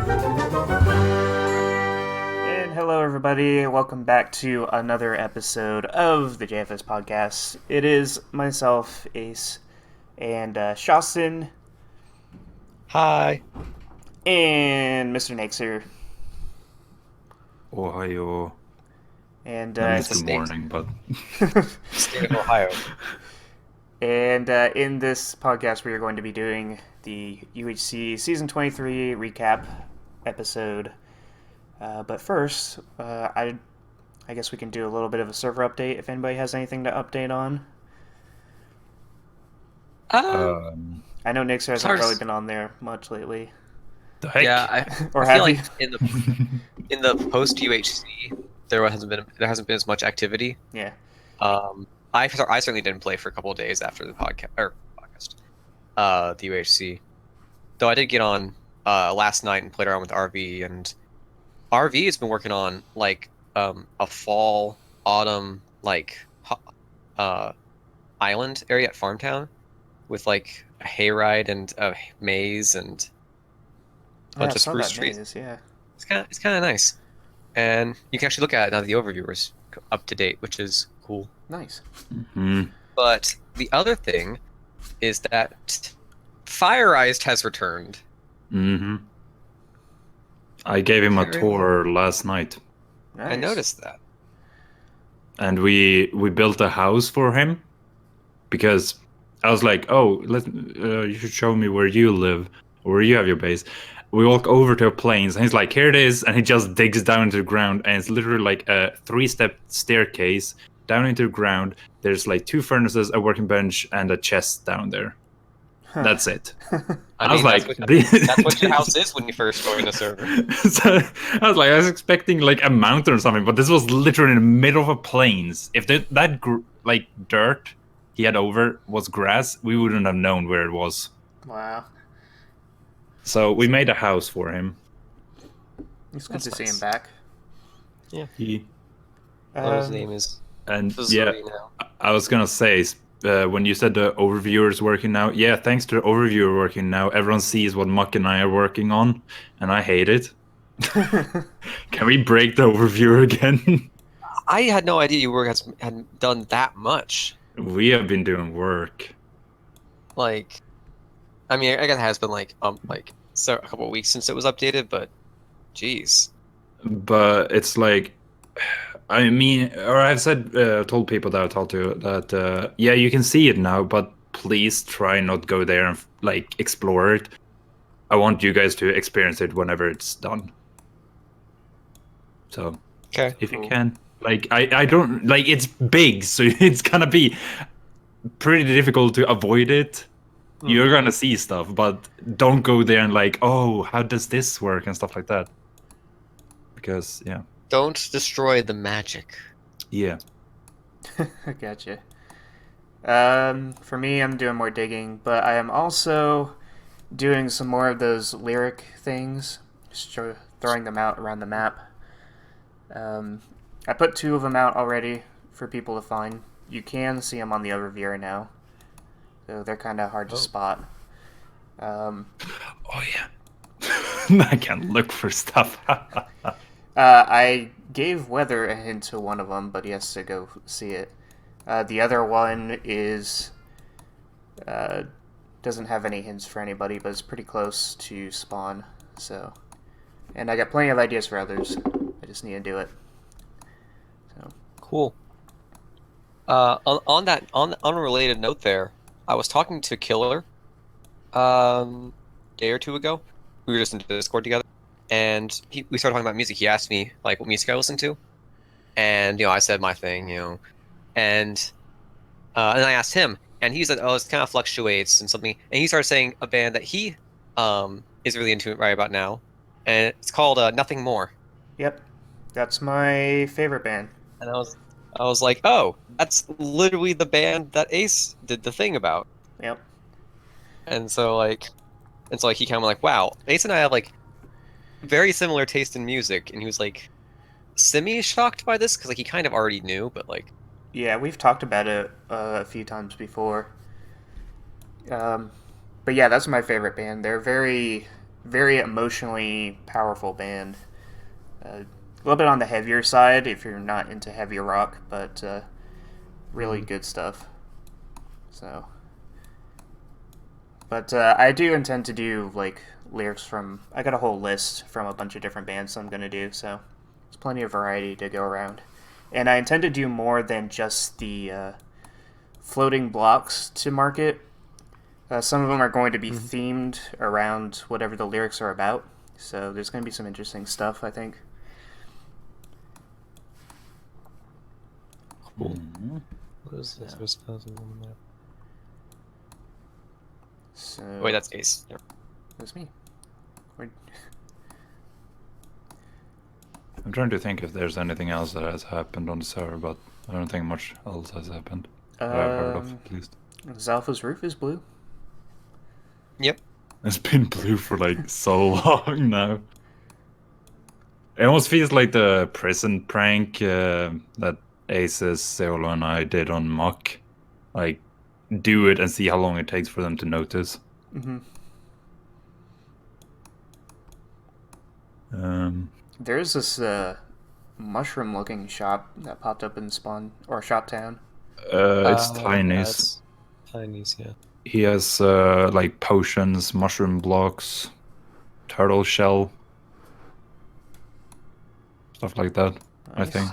And hello, everybody. Welcome back to another episode of the JFS podcast. It is myself, Ace, and Shawson, Hi. and Mr. Naxer. Ohio. And It's good morning, but State of Ohio. and in this podcast, we are going to be doing the UHC Season 23 recap episode. But first, I guess we can do a little bit of a server update if anybody has anything to update on. I know Nixer hasn't really been on there much lately. the heck? Yeah, Or I have feel you? like in the post UHC there hasn't been as much activity. Yeah. I certainly didn't play for a couple of days after the the UHC. Though I did get on last night and played around with RV, and RV has been working on like a fall autumn island area at Farmtown with like a hayride and a maze and a bunch of spruce trees. Yeah. It's kind of nice, and you can actually look at it now that the overview is up to date, which is cool. Nice. Mhm. But the other thing is that Fireized has returned. Mhm. I gave him a Very tour last night, Nice. I noticed that. and we built a house for him because I was like, "Oh, you should show me where you live, or where you have your base." We walk over to a plains, and he's like, "Here it is," and he just digs down into the ground, and it's literally like a 3-step staircase down into the ground. There's like 2 furnaces, a working bench, and a chest down there. Huh. That's it. I was mean, like, that's what your house is when you first join the server. So I was expecting like a mountain or something, but this was literally in the middle of a plains. If that like dirt he had over was grass, we wouldn't have known where it was. Wow. So we made a house for him. It's good That's to see nice. him back. He His name is and Fazuri now. I was gonna say when you said the overviewer is working now, yeah, thanks to the overviewer working now, everyone sees what Muck and I are working on, and I hate it. Can we break the overviewer again? I had no idea you had done that much. We have been doing work. Like, I mean, I guess it has been so a couple of weeks since it was updated, but geez. But it's like, I mean, or I've told people that I talked to that, yeah, you can see it now, but please try not go there and like explore it. I want you guys to experience it whenever it's done. So, Okay. if you can, like, I don't like it's big, so it's gonna be pretty difficult to avoid it. You're gonna see stuff, but don't go there and like, oh, how does this work and stuff like that. Because yeah. Don't destroy the magic. Yeah. I gotcha. For me, I'm doing more digging, but I am also doing some more of those lyric things, just throwing them out around the map. I put 2 of them out already for people to find. You can see them on the overview right now, so they're kind of hard to spot. Oh yeah. I can look for stuff. I gave Weather a hint to one of them, but he has to go see it. The other one is doesn't have any hints for anybody, but it's pretty close to spawn. So, and I got plenty of ideas for others. I just need to do it. So Cool. On that unrelated note, there, I was talking to Killer, day or 2 ago. We were just in Discord together, and we started talking about music. He asked me like what music I listen to, and I said my thing, and I asked him, and he said, "Oh, it kind of fluctuates and something." And he started saying a band that he is really into right about now, and it's called Nothing More. Yep, that's my favorite band. And I was like, "Oh, that's literally the band that Ace did the thing about." Yep. And so he kind of like, "Wow, Ace and I have like very similar taste in music," and he was like semi-shocked by this because like he kind of already knew, but like Yeah, we've talked about it a few times before. But yeah, that's my favorite band. They're very, very emotionally powerful band. A little bit on the heavier side if you're not into heavy rock, but really good stuff. So, but I do intend to do like lyrics from. I got a whole list from a bunch of different bands I'm gonna do, so there's plenty of variety to go around. And I intend to do more than just the floating blocks to market. Some of them are going to be themed around whatever the lyrics are about. So there's going to be some interesting stuff, I think. Cool. What is this? So Wait, that's Ace. Yep. that's me. I'm trying to think if there's anything else that has happened on the server, but I don't think much else has happened. That I've heard of, at least. Zalpha's roof is blue. Yep. It's been blue for like so long now. It almost feels like the prison prank that Aces, Seolo, and I did on Muck. Like, do it and see how long it takes for them to notice. Mm-hmm. There's this mushroom-looking shop that popped up in Spawn or Shop Town. It's Tiny's. Tiny's, yeah. He has like potions, mushroom blocks, turtle shell, stuff like that. Nice. I think.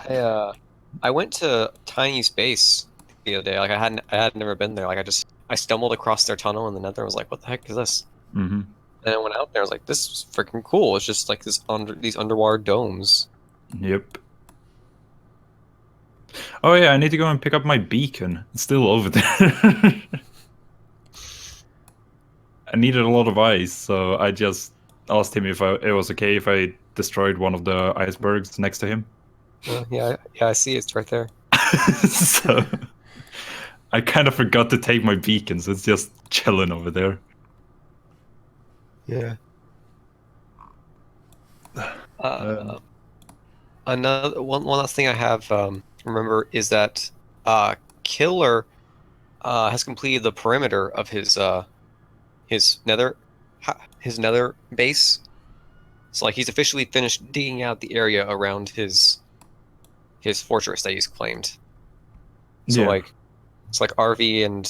I went to Tiny's base the other day. Like I had never been there. Like I stumbled across their tunnel in the Nether. I was like, what the heck is this? Mm-hmm. And I went out there. I was like, this is freaking cool. It's just like these underwater domes. Yep. Oh yeah, I need to go and pick up my beacon. It's still over there. I needed a lot of ice, so I just asked him if it was okay if I destroyed one of the icebergs next to him. Yeah, I see. It's right there. So I kind of forgot to take my beacon, so it's just chilling over there. Yeah. Another one last thing I have remember is that Killer has completed the perimeter of his nether base. So like he's officially finished digging out the area around his fortress that he's claimed. So Yeah. like it's like RV and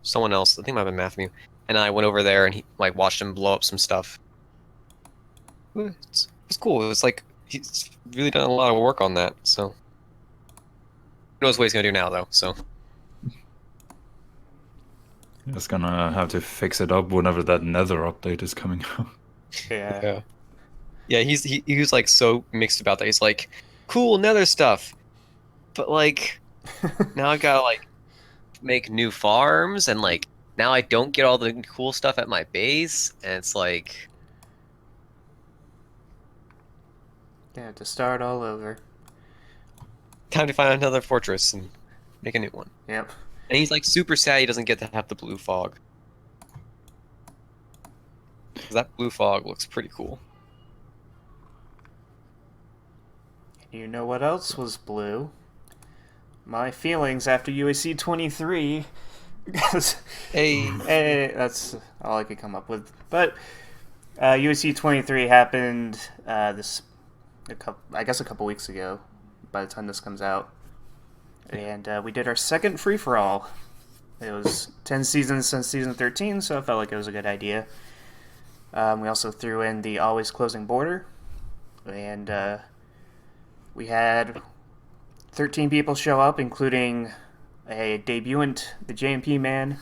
someone else, I think it might have been Matthew, and I went over there and he like watched him blow up some stuff. It's cool. It was like he's really done a lot of work on that. So who knows what he's gonna do now though? So Just gonna have to fix it up whenever that Nether update is coming out. Yeah. Yeah, he was like so mixed about that. He's like, cool Nether stuff, but like now I've gotta like make new farms and like now I don't get all the cool stuff at my base, and it's like Yeah, to start all over. time to find another fortress and make a new one. Yep. And he's like super sad he doesn't get to have the blue fog. 'Cause that blue fog looks pretty cool. You know what else was blue? My feelings after UHC 23. Hey, that's all I could come up with. But UHC 23 happened I guess a couple weeks ago by the time this comes out. And we did our second free-for-all. It was 10 seasons since season 13, so I felt like it was a good idea. We also threw in the always closing border. And we had 13 people show up, including a debutant, the JMP man,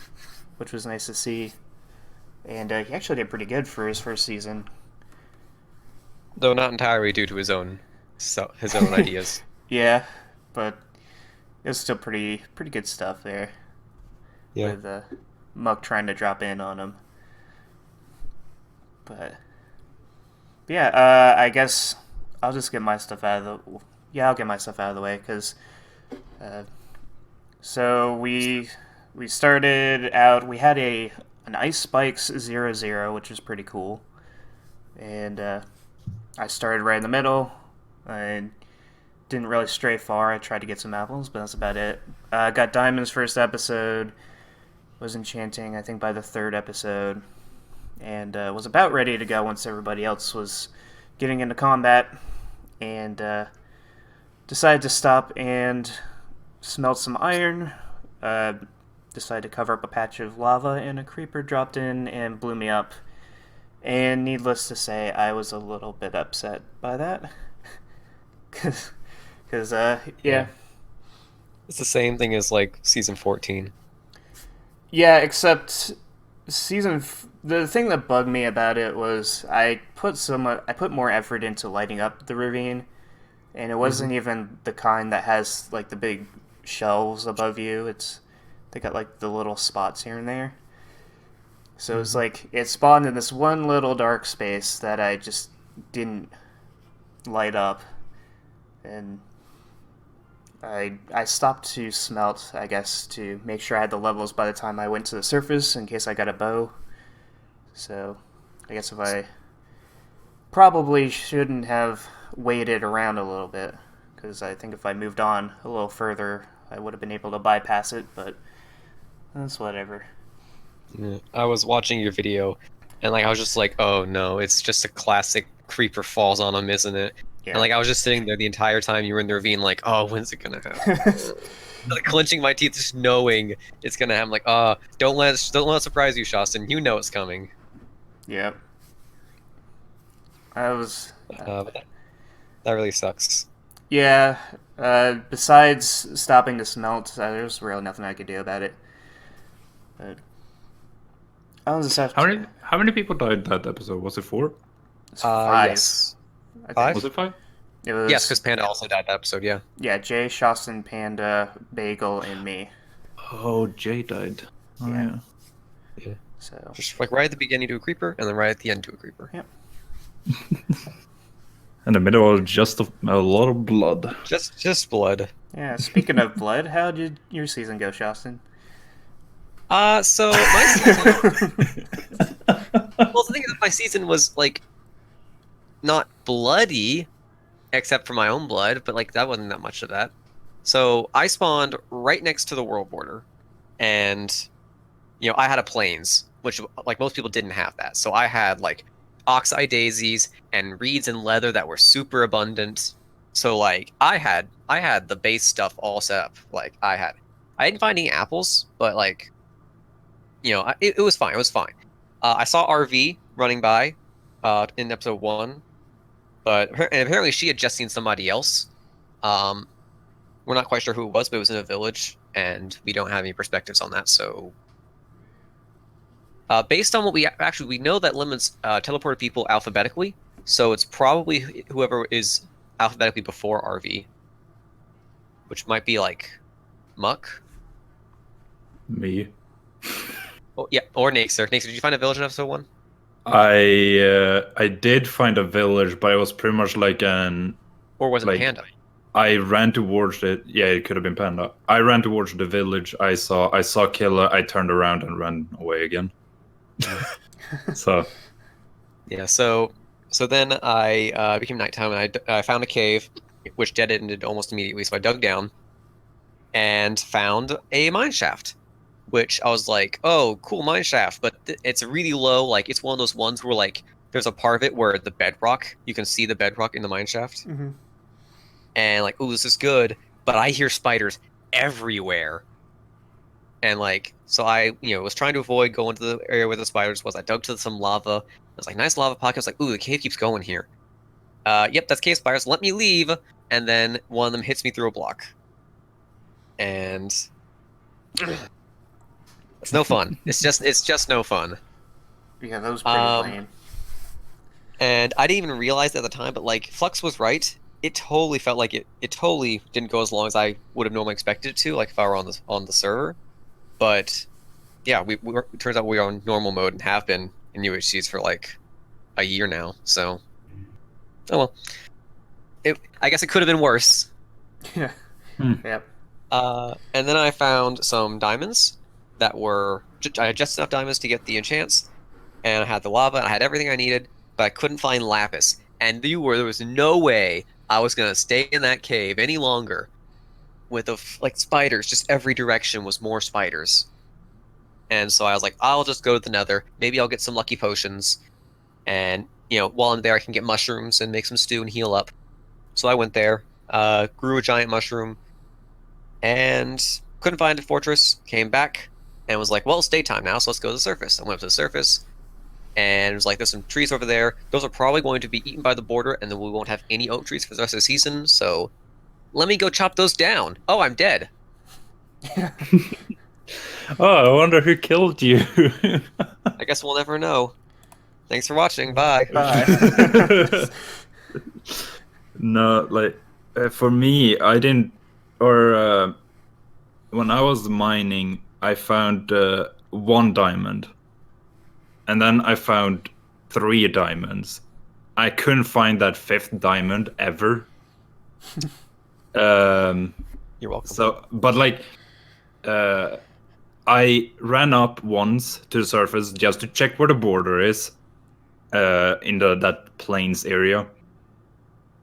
which was nice to see. And he actually did pretty good for his first season. Though not entirely due to his own ideas. Yeah, but it was still pretty good stuff there. Yeah. With Muck trying to drop in on him. But yeah, I guess I'll just get my stuff out of the. Yeah, I'll get my stuff out of the way because. So we started out. We had an Ice Spikes 0-0, which was pretty cool, and I started right in the middle. I didn't really stray far. I tried to get some apples, but that's about it. Got diamonds first episode. Was enchanting, I think, by the third episode. and was about ready to go once everybody else was getting into combat, and decided to stop and smelt some iron. Decided to cover up a patch of lava, and a creeper dropped in and blew me up. And needless to say, I was a little bit upset by that. Because, yeah. It's the same thing as, like, Season 14. Yeah, except the thing that bugged me about it was I put more effort into lighting up the ravine, and it wasn't even the kind that has, like, the big shelves above you. They got, like, the little spots here and there. So it's like it spawned in this one little dark space that I just didn't light up, and I stopped to smelt, I guess, to make sure I had the levels by the time I went to the surface in case I got a bow. So I guess if I probably shouldn't have waited around a little bit, because I think if I moved on a little further, I would have been able to bypass it, but that's whatever. Yeah. I was watching your video, and like I was just like, oh no, it's just a classic creeper falls on him, isn't it? Yeah. And like I was just sitting there the entire time you were in the ravine, like, oh, when's it gonna happen? Like clenching my teeth, just knowing it's gonna happen. Like, don't let it surprise you, Shastin. You know it's coming. Yep. I was. But that really sucks. Yeah. Besides stopping to smelt, there's really nothing I could do about it. But I was just How many people died that episode? Was it 4? It's 5. Yes. I think. 5? Was it 5? It was, Yes, because Panda also died that episode. Yeah. Yeah, Jay, Shastin, Panda, Bagel, and me. Oh, Jay died. Oh, Yeah. yeah. So. Just like right at the beginning to a creeper, and then right at the end to a creeper. Yep. In the middle of just a lot of blood. Just blood. Yeah. Speaking of blood, how did your season go, Shastin? So my season. Well, the thing is, my season was like not bloody, except for my own blood, but like that wasn't that much of that. So I spawned right next to the world border, and I had a plains, which like most people didn't have that. So I had like oxeye daisies and reeds and leather that were super abundant. So like I had the base stuff all set up. Like I didn't find any apples, but like it was fine. It was fine. I saw RV running by in episode 1, but apparently she had just seen somebody else. We're not quite sure who it was, but it was in a village, and we don't have any perspectives on that. So, based on what we know that limits teleported people alphabetically, so it's probably whoever is alphabetically before RV, which might be like Muck. Me. Oh, yeah, or Naxer. Naxer, did you find a village in episode 1? I did find a village, but it was pretty much like an. Or was it like, Panda? I ran towards it. Yeah, it could have been Panda. I ran towards the village. I saw Killer. I turned around and ran away again. So. Yeah. So then I became nighttime, and I found a cave, which dead ended almost immediately. So I dug down, and found a mine shaft, which I was like, oh, cool mine shaft, but it's really low. Like it's one of those ones where like there's a part of it where the bedrock, you can see the bedrock in the mine shaft. Mm-hmm. And like, oh, this is good, but I hear spiders everywhere. And like, so I, was trying to avoid going to the area where the spiders was. I dug to some lava. I was like, nice lava pocket. I was like, ooh, the cave keeps going here. Yep, that's cave spiders. Let me leave. And then one of them hits me through a block. And it's no fun. It's just no fun. Yeah, that was pretty lame. And I didn't even realize at the time, but like Flux was right. It totally felt like it totally didn't go as long as I would have normally expected it to, like if I were on the server. But yeah, it turns out we are on normal mode and have been in UHCs for like a year now. So, oh well. I guess it could have been worse. Yeah. Yep. And then I found some diamonds that were I had just enough diamonds to get the enchants, and I had the lava, and I had everything I needed, but I couldn't find lapis. And there was no way I was gonna stay in that cave any longer with like spiders. Just every direction was more spiders. And so I was like, I'll just go to the Nether. Maybe I'll get some lucky potions, and while I'm there, I can get mushrooms and make some stew and heal up. So I went there, grew a giant mushroom, and couldn't find a fortress. Came back and was like, well, it's daytime now, so let's go to the surface. I went up to the surface, and it was like, there's some trees over there. Those are probably going to be eaten by the border, and then we won't have any oak trees for the rest of the season. So let me go chop those down. Oh, I'm dead. Oh, I wonder who killed you. I guess we'll never know. Thanks for watching. Bye. Bye. No, like for me, I didn't. Or when I was mining, I found 1 diamond, and then I found 3 diamonds. I couldn't find that 5th diamond ever. You're welcome. So, but like, I ran up once to the surface just to check where the border is, in that plains area,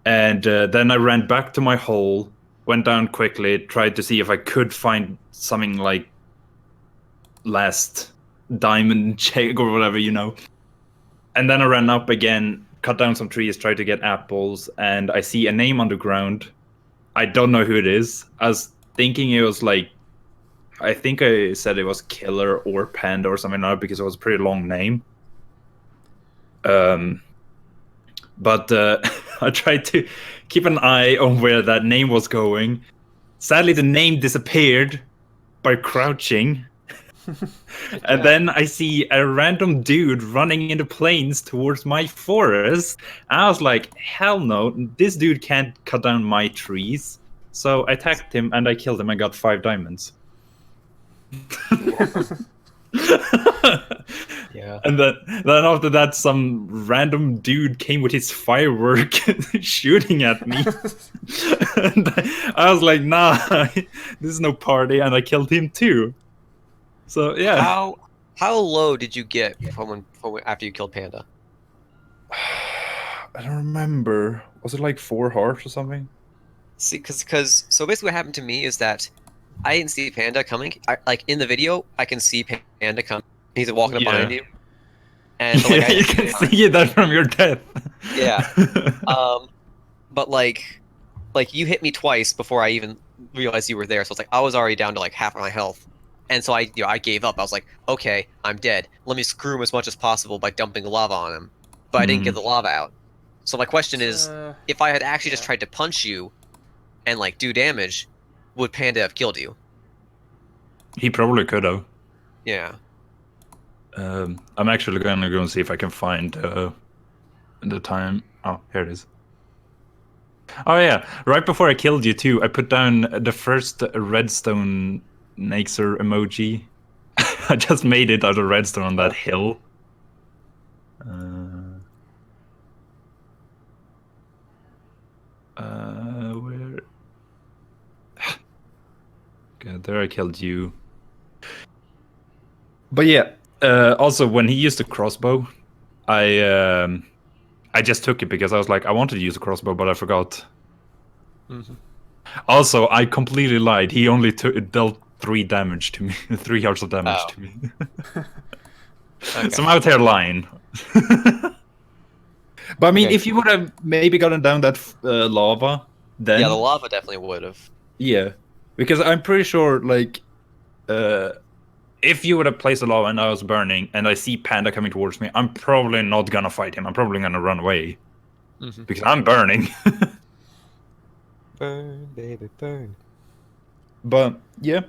and then I ran back to my hole, went down quickly, tried to see if I could find something like last diamond check or whatever, and then I ran up again, cut down some trees, tried to get apples, and I see a name on the ground. I don't know who it is. I was thinking it was like, I think I said it was Killer or Panda or something like that, because it was a pretty long name. But I tried to keep an eye on where that name was going. Sadly, the name disappeared by crouching. And then I see a random dude running in the plains towards my forest. I was like, hell no, this dude can't cut down my trees. So I attacked him and I killed him and got 5 diamonds. Yeah. And then after that, some random dude came with his firework shooting at me. And I was like, nah, this is no party, and I killed him too. So yeah. How low did you get from after you killed Panda? I don't remember. Was it like 4 hearts or something? See, because so basically what happened to me is that I didn't see Panda coming. Like in the video, I can see Panda coming. He's walking up behind you, and but, like, you can see that from your death. Yeah. But like you hit me twice before I even realized you were there. So it's like I was already down to like half of my health, and so I gave up. I was like, okay, I'm dead. Let me screw him as much as possible by dumping lava on him. But I didn't get the lava out. So my question is, if I had actually just tried to punch you and like do damage, would Panda have killed you? He probably could have. Yeah. I'm actually gonna go and see if I can find the time. Oh, here it is. Oh yeah, right before I killed you too, I put down the first redstone Naxer emoji. I just made it out of redstone on that hill. Where? Okay, there I killed you. But yeah, also when he used the crossbow, I just took it because I was like, I wanted to use a crossbow, but I forgot. Mm-hmm. Also, I completely lied. He only dealt 3 damage to me, 3 hearts of damage to me. Okay. So I'm out here lying. But I mean, if you would have maybe gotten down that lava, then yeah, the lava definitely would have. Yeah, because I'm pretty sure, like, if you would have placed the lava and I was burning, and I see Panda coming towards me, I'm probably not gonna fight him. I'm probably gonna run away because I'm burning. Burn, baby, burn. But yeah,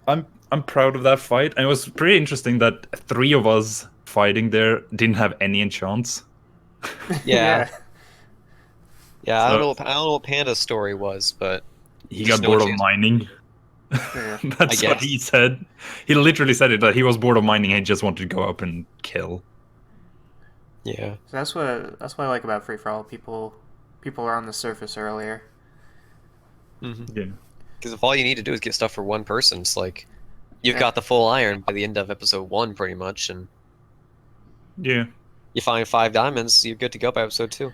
I'm proud of that fight. And it was pretty interesting that 3 of us fighting there didn't have any enchants. Yeah. Yeah, I So- don't know what Panda's story was, but He Just got know bored what of she- mining. Yeah. That's I what guess. he said. He literally said it, that he was bored of mining and he just wanted to go up and kill. yeah. So that's what I like about free for all. People are on the surface earlier. Mm-hmm. Yeah. Because if all you need to do is get stuff for one person, it's like you've got the full iron by the end of episode 1, pretty much, and Yeah. you find 5 diamonds, you're good to go by episode 2.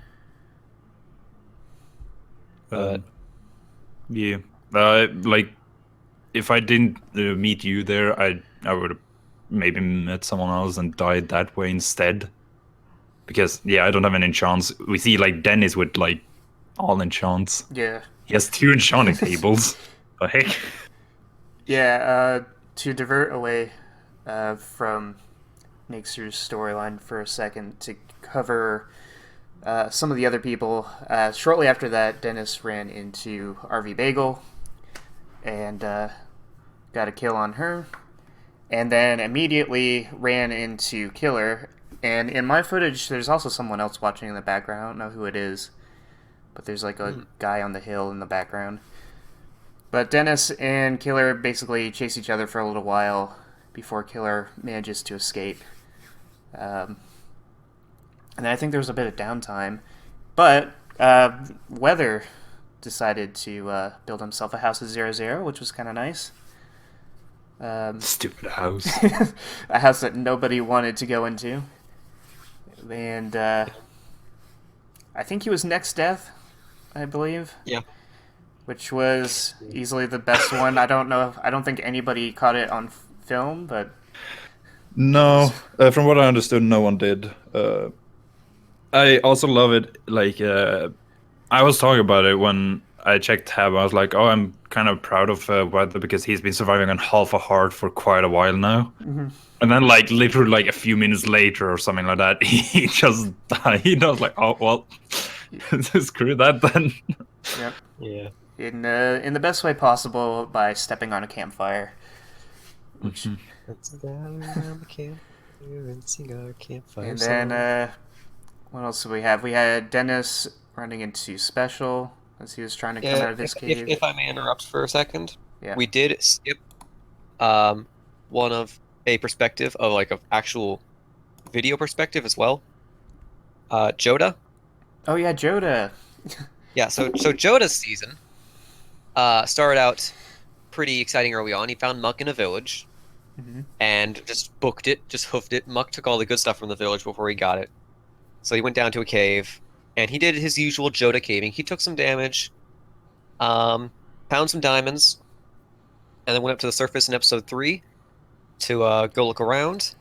But Yeah. Like, if I didn't meet you there, I would have maybe met someone else and died that way instead. Because I don't have an enchants. We see like Dennis with like all enchants. Yeah. He has 2 enchanting tables. The heck? Yeah, to divert away from Nixer's storyline for a second to cover some of the other people. Shortly after that, Dennis ran into RV Bagel and got a kill on her. And then immediately ran into Killer. And in my footage, there's also someone else watching in the background. I don't know who it is, but there's like a guy on the hill in the background. But Dennis and Killer basically chase each other for a little while before Killer manages to escape. And I think there was a bit of downtime. But Weather decided to build himself a house at 0-0, which was kind of nice. Stupid house. A house that nobody wanted to go into. And I think he was Next Death, I believe. Yeah. Which was easily the best one. I don't think anybody caught it on film, but No, from what I understood, no one did. I also love it. Like, I was talking about it when I checked Tab. I was like, oh, I'm kind of proud of Weather because he's been surviving on half a heart for quite a while now. Mm-hmm. And then, like, literally, like a few minutes later or something like that, he just died. I was like, oh well, screw that then. Yep. Yeah. In the best way possible by stepping on a campfire. Which, Let's gather around the campfire and sing our campfire and song. then what else do we have? We had Dennis running into Special as he was trying to come out of his cave. If I may interrupt for a second, Yeah. we did skip one of a perspective of like an actual video perspective as well. Joda. Oh yeah, Joda. Yeah, so Joda's season started out pretty exciting early on. He found Muck in a village and just booked it, just hoofed it. Muck took all the good stuff from the village before he got it. So he went down to a cave, and he did his usual Joda caving. He took some damage, found some diamonds, and then went up to the surface in episode 3 to go look around,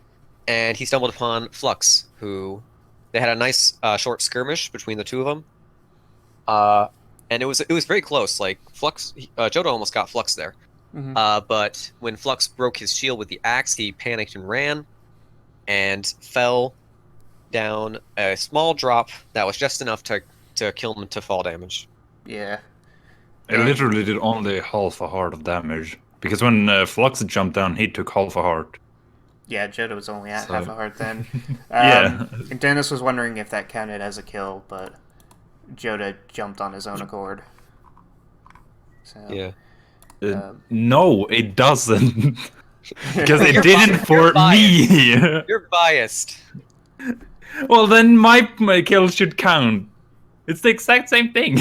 and he stumbled upon Flux, who they had a nice short skirmish between the two of them. And it was very close. Like Flux, Joda almost got Flux there. But when Flux broke his shield with the axe, he panicked and ran, and fell down a small drop that was just enough to kill him to fall damage. Yeah. It literally did only half a heart of damage. Because when Flux jumped down, he took half a heart. Yeah, Joda was only at half a heart then. Yeah. And Dennis was wondering if that counted as a kill, but Joda jumped on his own accord. So, Yeah. No, it doesn't. Because it You're didn't biased. for You're me. You're biased. Well, then my kill should count. It's the exact same thing.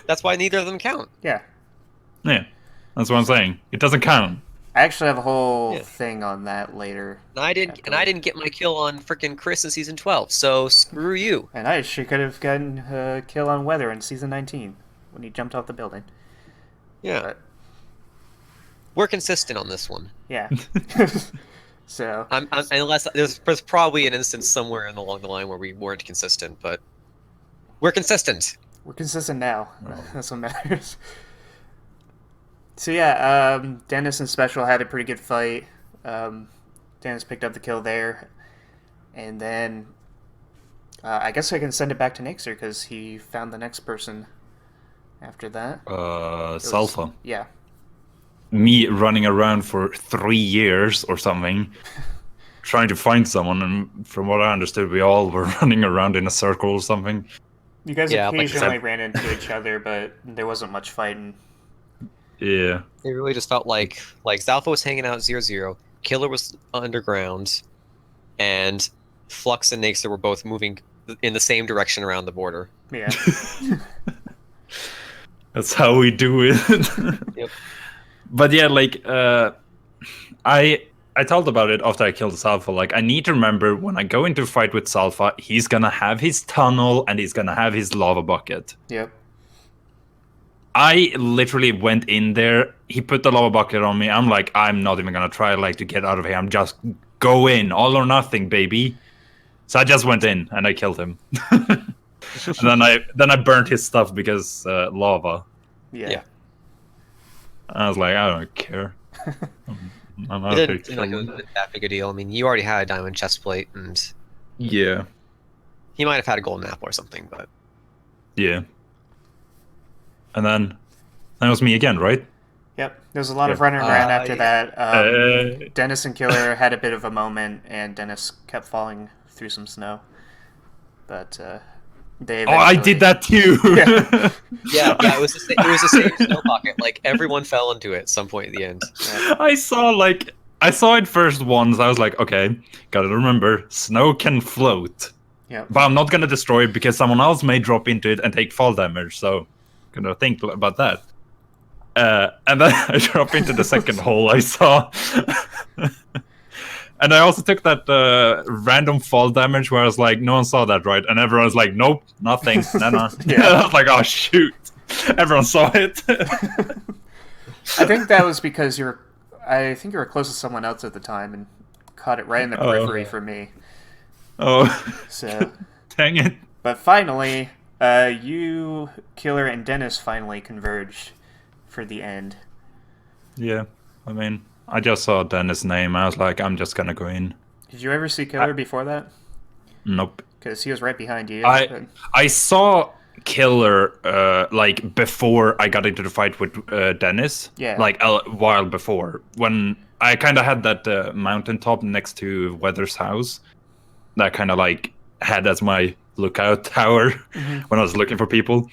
That's why neither of them count. yeah. Yeah, that's what I'm saying. It doesn't count. I actually have a whole thing on that later. And I didn't get my kill on frickin' Chris in season 12. So screw you. And I actually could have gotten a kill on Weather in season 19 when he jumped off the building. Yeah. But, We're consistent on this one. yeah. So. Unless there's probably an instance somewhere along the line where we weren't consistent, but we're consistent. We're consistent now. That's what matters. So yeah, Dennis and Special had a pretty good fight. Dennis picked up the kill there. And then I guess I can send it back to Nixer because he found the next person after that. Salsa. Yeah. Me running around for 3 years or something, trying to find someone, and from what I understood, we all were running around in a circle or something. You guys Yeah, occasionally ran into each other, but there wasn't much fighting. Yeah. It really just felt like Zalpha was hanging out 0-0, Killer was underground, and Flux and Nixer were both moving in the same direction around the border. Yeah. That's how we do it. Yep. But yeah, like I told about it after I killed Salfa. Like, I need to remember when I go into a fight with Salfa, he's gonna have his tunnel and he's gonna have his lava bucket. Yep. I literally went in there. He put the lava bucket on me. I'm like, I'm not even gonna try like to get out of here. I'm just go in, all or nothing, baby. So I just went in and I killed him. And then I burnt his stuff because lava. Yeah. I was like, I don't care. I'm It out didn't here seem like it was that big a deal. I mean, you already had a diamond chest plate, and Yeah. he might have had a golden apple or something, but Yeah. And then that was me again, right? Yep. There's a lot of Yeah. running around after yeah. that. Dennis and Killer had a bit of a moment, and Dennis kept falling through some snow. But they Oh, I did that too. Yeah. yeah, it was the same snow pocket. Like everyone fell into it at some point at the end. I saw it first once. I was like, okay, gotta remember, snow can float. Yeah. But I'm not gonna destroy it because someone else may drop into it and take fall damage. So, gonna think about that. And then I drop into the second hole I saw. And I also took that random fall damage where I was like, no one saw that, right? And everyone was like, nope, nothing. No. Yeah. I was like, oh, shoot. Everyone saw it. I think that was because I think you were close to someone else at the time and caught it right in the periphery for me. Oh, So, dang it. but finally, you, Killer, and Dennis finally converged for the end. Yeah, I mean, I just saw Dennis' name. I was like, I'm just gonna go in. Did you ever see Killer before that? Nope. Because he was right behind you. I saw Killer like before I got into the fight with Dennis. Yeah. Like a while before, when I kind of had that mountaintop next to Weather's house, that kind of like had as my lookout tower when I was looking for people.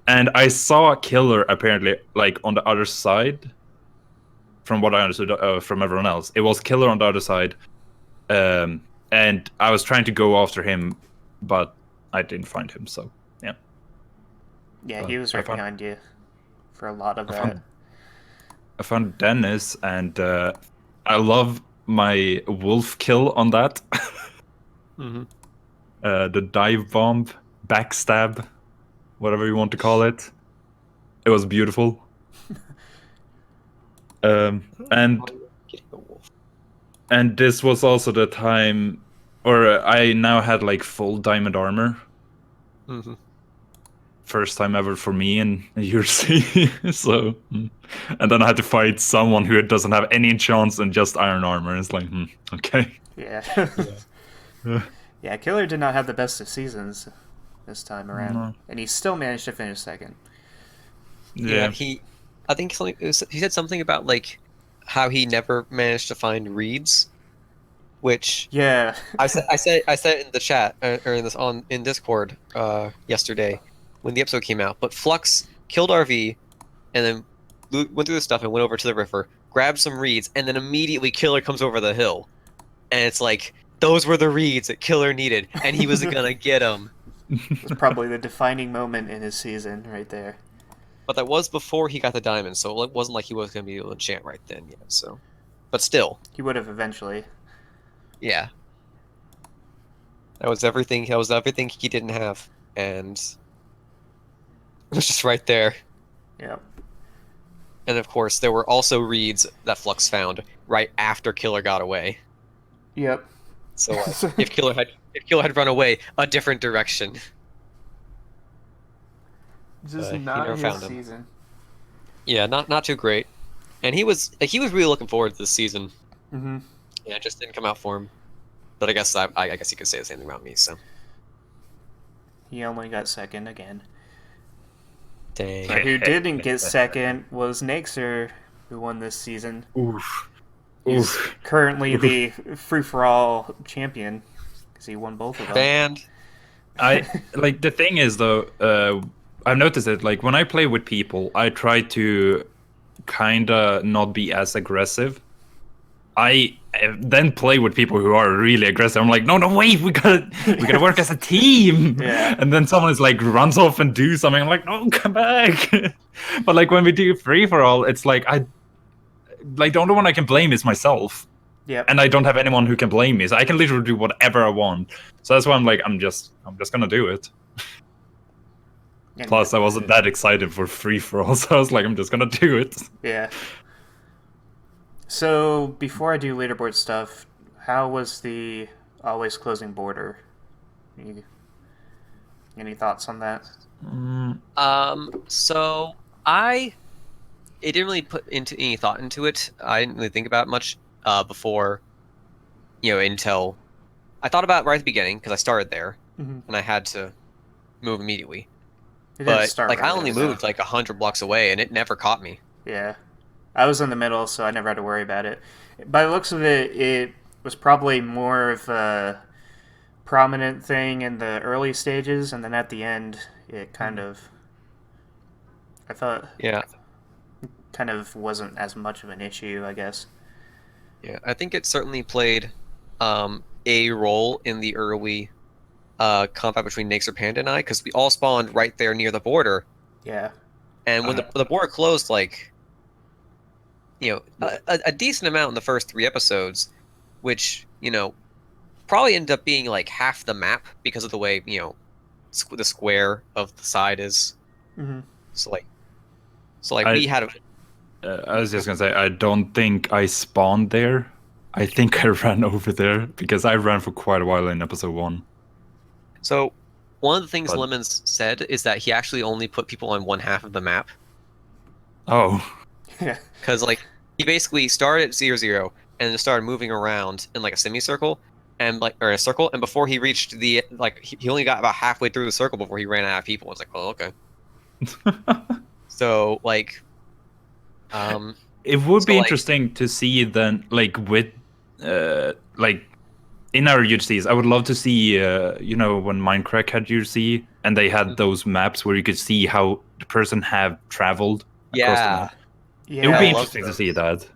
And I saw Killer apparently like on the other side. From what I understood from everyone else, it was Killer on the other side, and I was trying to go after him, but I didn't find him. So yeah. Yeah, But he was right behind you for a lot of that. I found Dennis, and I love my wolf kill on that. The dive bomb, backstab, whatever you want to call it. It was beautiful. And this was also the time, or I now had like full diamond armor. First time ever for me in UHC. So, and then I had to fight someone who doesn't have any chance and just iron armor. It's like, okay. Yeah. Yeah, Killer did not have the best of seasons this time around, and he still managed to finish second. Yeah, I think he said something about like how he never managed to find reeds, which Yeah. I said in the chat or in Discord yesterday when the episode came out. But Flux killed RV, and then went through the stuff and went over to the river, grabbed some reeds, and then immediately Killer comes over the hill, and it's like those were the reeds that Killer needed, and he was gonna get them. It was probably the defining moment in his season right there. But that was before he got the diamond, so it wasn't like he was going to be able to enchant right then yet. So, but still, He would have eventually. yeah, that was everything. That was everything he didn't have, and it was just right there. Yep. And of course, there were also reeds that Flux found right after Killer got away. Yep. So if Killer had run away a different direction, Just he not never his found him. season. yeah, not too great. And he was really looking forward to this season. Mm-hmm. Yeah, it just didn't come out for him. But I guess you could say the same thing about me. So He only got second again. dang. Who didn't get second was Naxer, who won this season. Oof. He's Oof. currently the free-for-all champion because he won both of them. Banned. I like the thing is though, I've noticed it. Like when I play with people, I try to kinda not be as aggressive. I then play with people who are really aggressive. I'm like, no, wait, we gotta work as a team. Yeah. And then someone is like runs off and do something. I'm like, no, come back. But like when we do free for all, it's like the only one I can blame is myself. Yep. And I don't have anyone who can blame me, so I can literally do whatever I want. So that's why I'm like, I'm just gonna do it. And- Plus, I wasn't that excited for free for all, so I was like, I'm just gonna do it. Yeah. So before I do leaderboard stuff, how was the always closing border? Any thoughts on that? So it didn't really put into any thought into it. I didn't really think about it much before, until I thought about it right at the beginning because I started there Mm-hmm. and I had to move immediately. It didn't But start like I right only away, though. moved like 100 blocks away and it never caught me. Yeah. I was in the middle, so I never had to worry about it. By the looks of it, it was probably more of a prominent thing in the early stages, and then at the end, it kind of, I thought, Yeah. kind of wasn't as much of an issue, I guess. Yeah, I think it certainly played a role in the early combat between Naxor Panda and I, because we all spawned right there near the border, Yeah. and when the border closed, like, a decent amount in the first 3 episodes, which, probably ended up being like half the map because of the way, the square of the side is. Mm-hmm. So we had I was just gonna say, I don't think I spawned there. I think I ran over there because I ran for quite a while in episode 1. So one of the things But- Lemons said is that he actually only put people on one half of the map. Oh, Yeah. Because, like, he basically started at 0-0 and just started moving around in, like, a semicircle, or a circle, and before he reached he only got about halfway through the circle before he ran out of people. I was like, oh, okay. So, like, it would So, be like- interesting to see then, like with, like in our UHCs. I would love to see, when Minecraft had UHC and they had those maps where you could see how the person have traveled across the yeah. map. Yeah. It would be I love interesting to those. see that.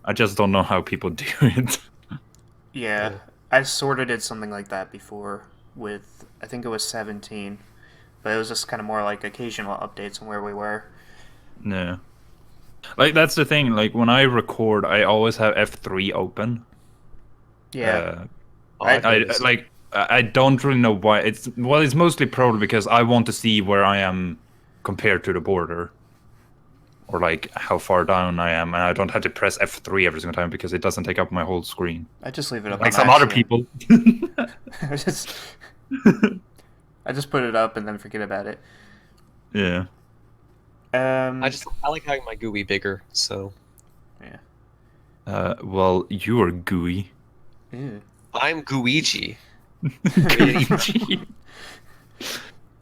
I just don't know how people do it. Yeah. I sort of did something like that before with, I think it was 17. But it was just kind of more like occasional updates on where we were. No. Like, that's the thing. Like, when I record, I always have F3 open. Yeah. I don't really know why. It's mostly probably because I want to see where I am compared to the border, or like how far down I am, and I don't have to press F3 every single time because it doesn't take up my whole screen I just leave it up. like on some other accident. people. I just put it up and then forget about it. Yeah. I like having my GUI bigger, so Yeah. Well, you are gooey. Ew. I'm Guiji.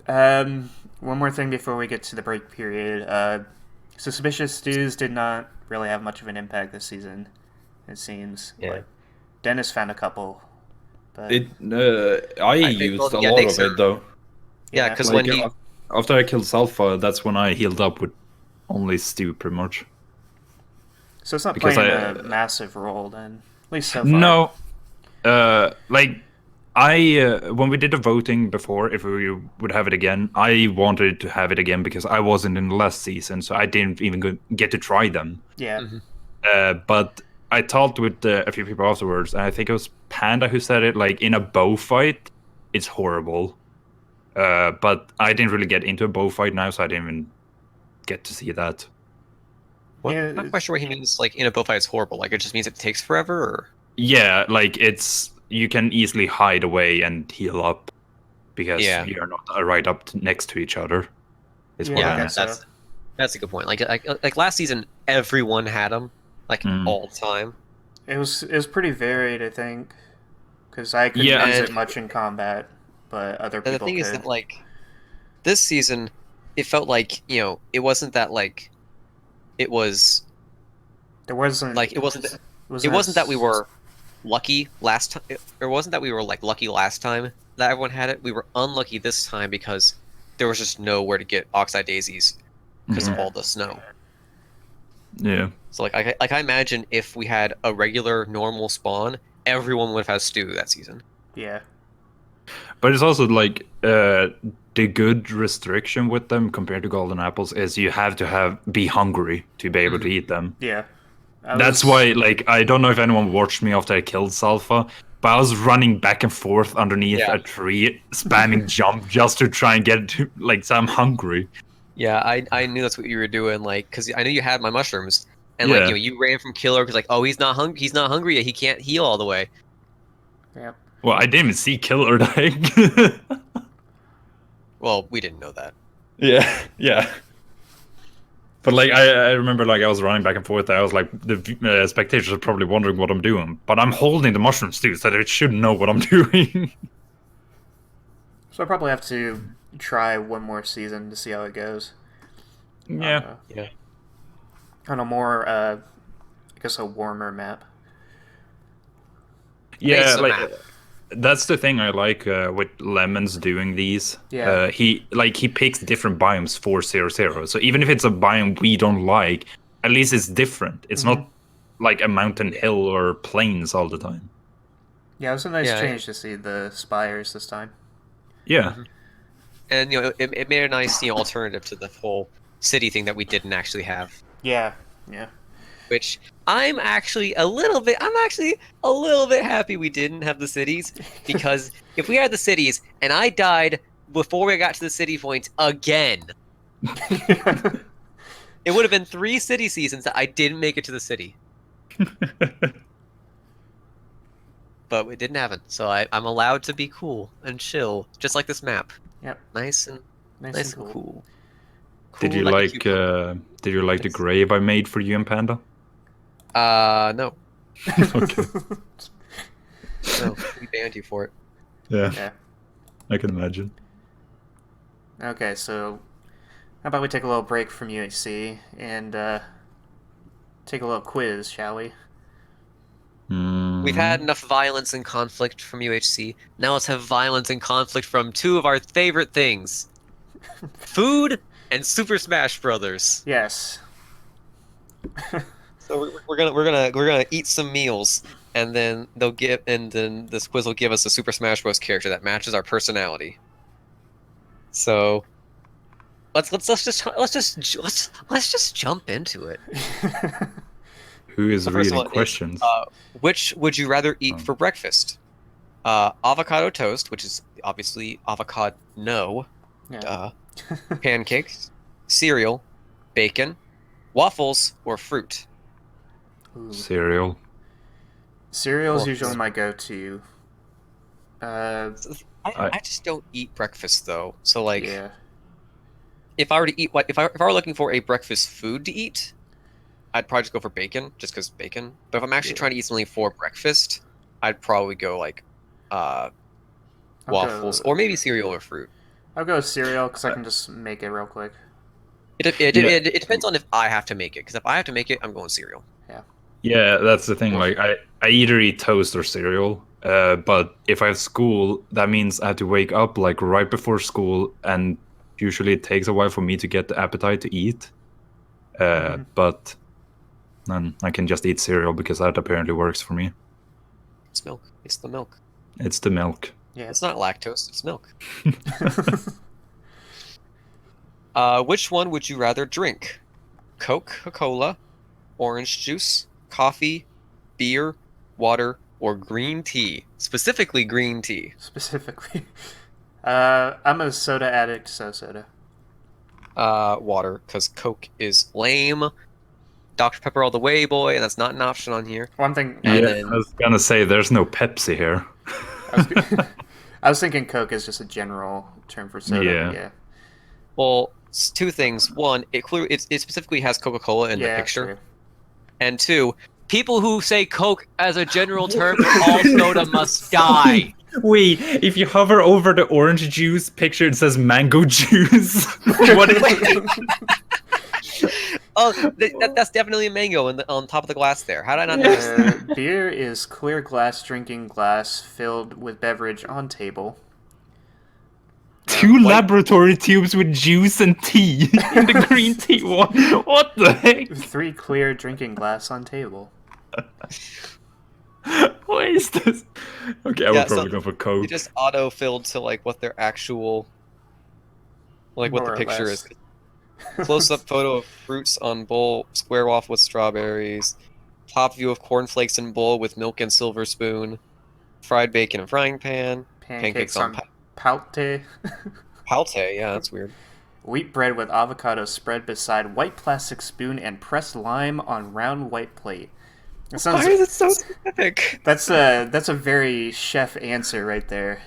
One more thing before we get to the break period. Suspicious Stews did not really have much of an impact this season, it seems. Yeah. Like, Dennis found a couple. But I used well, a yeah, lot Nick's of it though. Yeah, because Like, when he after I killed Salfa, that's when I healed up with only Stew, pretty much. So it's not because playing I- a massive role then, at least so far. No, like when we did the voting before, if we would have it again, I wanted to have it again because I wasn't in the last season, so I didn't even get to try them. Yeah. But I talked with a few people afterwards, and I think it was Panda who said it. Like, in a bow fight, it's horrible. But I didn't really get into a bow fight now, so I didn't even get to see that. Yeah, I'm not quite sure what he means. Like in a bullfight, it's horrible. Like it just means it takes forever. Or... Yeah, like you can easily hide away and heal up because Yeah. you're not right up next to each other. Is Yeah, what I I meant. guess so. That's a good point. Like last season, everyone had them, like Mm. all the time. It was pretty varied, I think, because I couldn't Yeah, use and- it much in combat, but other And the people thing could. is that like this season, it felt like it wasn't that like it was there wasn't like it wasn't that, was it wasn't that we were lucky last time. It wasn't that we were like lucky last time that everyone had it. We were unlucky this time because there was just nowhere to get oxeye daisies because of Mhm. all the snow. Yeah. So like I imagine if we had a regular normal spawn, everyone would have had stew that season. Yeah. But it's also like the good restriction with them compared to golden apples is you have to be hungry to be able to eat them. Yeah. That's why, like, I don't know if anyone watched me after I killed Salfa, but I was running back and forth underneath Yeah. a tree, spamming jump just to try and get to, like, so I'm hungry. Yeah, I knew that's what you were doing, like, because I knew you had my mushrooms, And like you ran from Killer because like, oh, he's not hungry. He's not hungry yet. He can't heal all the way. Yep. Well, I didn't even see Killer dying. Well, we didn't know that. Yeah. But like I remember like I was running back and forth. I was like the spectators are probably wondering what I'm doing, but I'm holding the mushrooms too, so they should know what I'm doing. So I probably have to try one more season to see how it goes. Yeah. On a more, I guess, a warmer map. Yeah, Mesa like map. that's the thing I like with Lemons doing these. Yeah. He picks different biomes for 0-0. So even if it's a biome we don't like, at least it's different. It's not like a mountain, hill, or plains all the time. Yeah, it was a nice change to see the spires this time. Yeah. And it made a nice alternative to the whole city thing that we didn't actually have. Yeah. Which I'm actually a little bit happy we didn't have the cities, because if we had the cities and I died before we got to the city points again, it would have been 3 city seasons that I didn't make it to the city. But it didn't happen, so I'm allowed to be cool and chill, just like this map. Yep. Nice and cool. Did you like the grave I made for you and Panda? No. Okay. No, we banned you for it. Yeah. I can imagine. Okay, so how about we take a little break from UHC and take a little quiz, shall we? We've had enough violence and conflict from UHC. Now let's have violence and conflict from 2 of our favorite things: food and Super Smash Brothers. Yes. So we're gonna eat some meals, and then this quiz will give us a Super Smash Bros. Character that matches our personality. So let's just jump into it. Who is The first reading one questions? Which would you rather eat for breakfast? Avocado toast, which is obviously avocado no. Yeah. Pancakes, cereal, bacon, waffles, or fruit. Ooh. Cereal. Cereal is usually my go-to. I just don't eat breakfast though. So like, Yeah. if I were to eat if I were looking for a breakfast food to eat, I'd probably just go for bacon, just because bacon. But if I'm actually trying to eat something for breakfast, I'd probably go like waffles or maybe cereal or fruit. I'll go with cereal because I can just make it real quick. It depends on if I have to make it. Because if I have to make it, I'm going cereal. Yeah, that's the thing. Like, I either eat toast or cereal. But if I have school, that means I have to wake up like right before school, and usually it takes a while for me to get the appetite to eat. But then I can just eat cereal because that apparently works for me. It's milk. It's the milk. It's the milk. Yeah. It's not lactose. It's milk. Which one would you rather drink? Coca-Cola, orange juice, coffee, beer, water, or green tea? Specifically green tea. Specifically. I'm a soda addict, so soda. Water, because Coke is lame. Dr. Pepper all the way, boy, and that's not an option on here. One thing. Yeah, I was gonna say there's no Pepsi here. I was thinking Coke is just a general term for soda. Yeah. Well, 2 things. One, it specifically has Coca-Cola in the picture. True. And 2, people who say Coke as a general term for all soda must die. Wait, if you hover over the orange juice picture, it says mango juice. What is it? Oh, that's definitely a mango on top of the glass there. How did I not notice that? Beer is clear glass drinking glass filled with beverage on table. 2 laboratory tubes with juice and tea in the green tea one. What the heck? 3 clear drinking glass on table. What is this? Okay, I would probably go for Coke. You just auto-filled to like what their actual, like what More the or picture less. is. Close-up photo of fruits on bowl, square waffle with strawberries. Top view of cornflakes in bowl with milk and silver spoon. Fried bacon in frying pan. Pancakes on palte. Palte, yeah, that's weird. Wheat bread with avocado spread beside white plastic spoon and pressed lime on round white plate. That sounds. Why is it so specific? That's a very chef answer right there.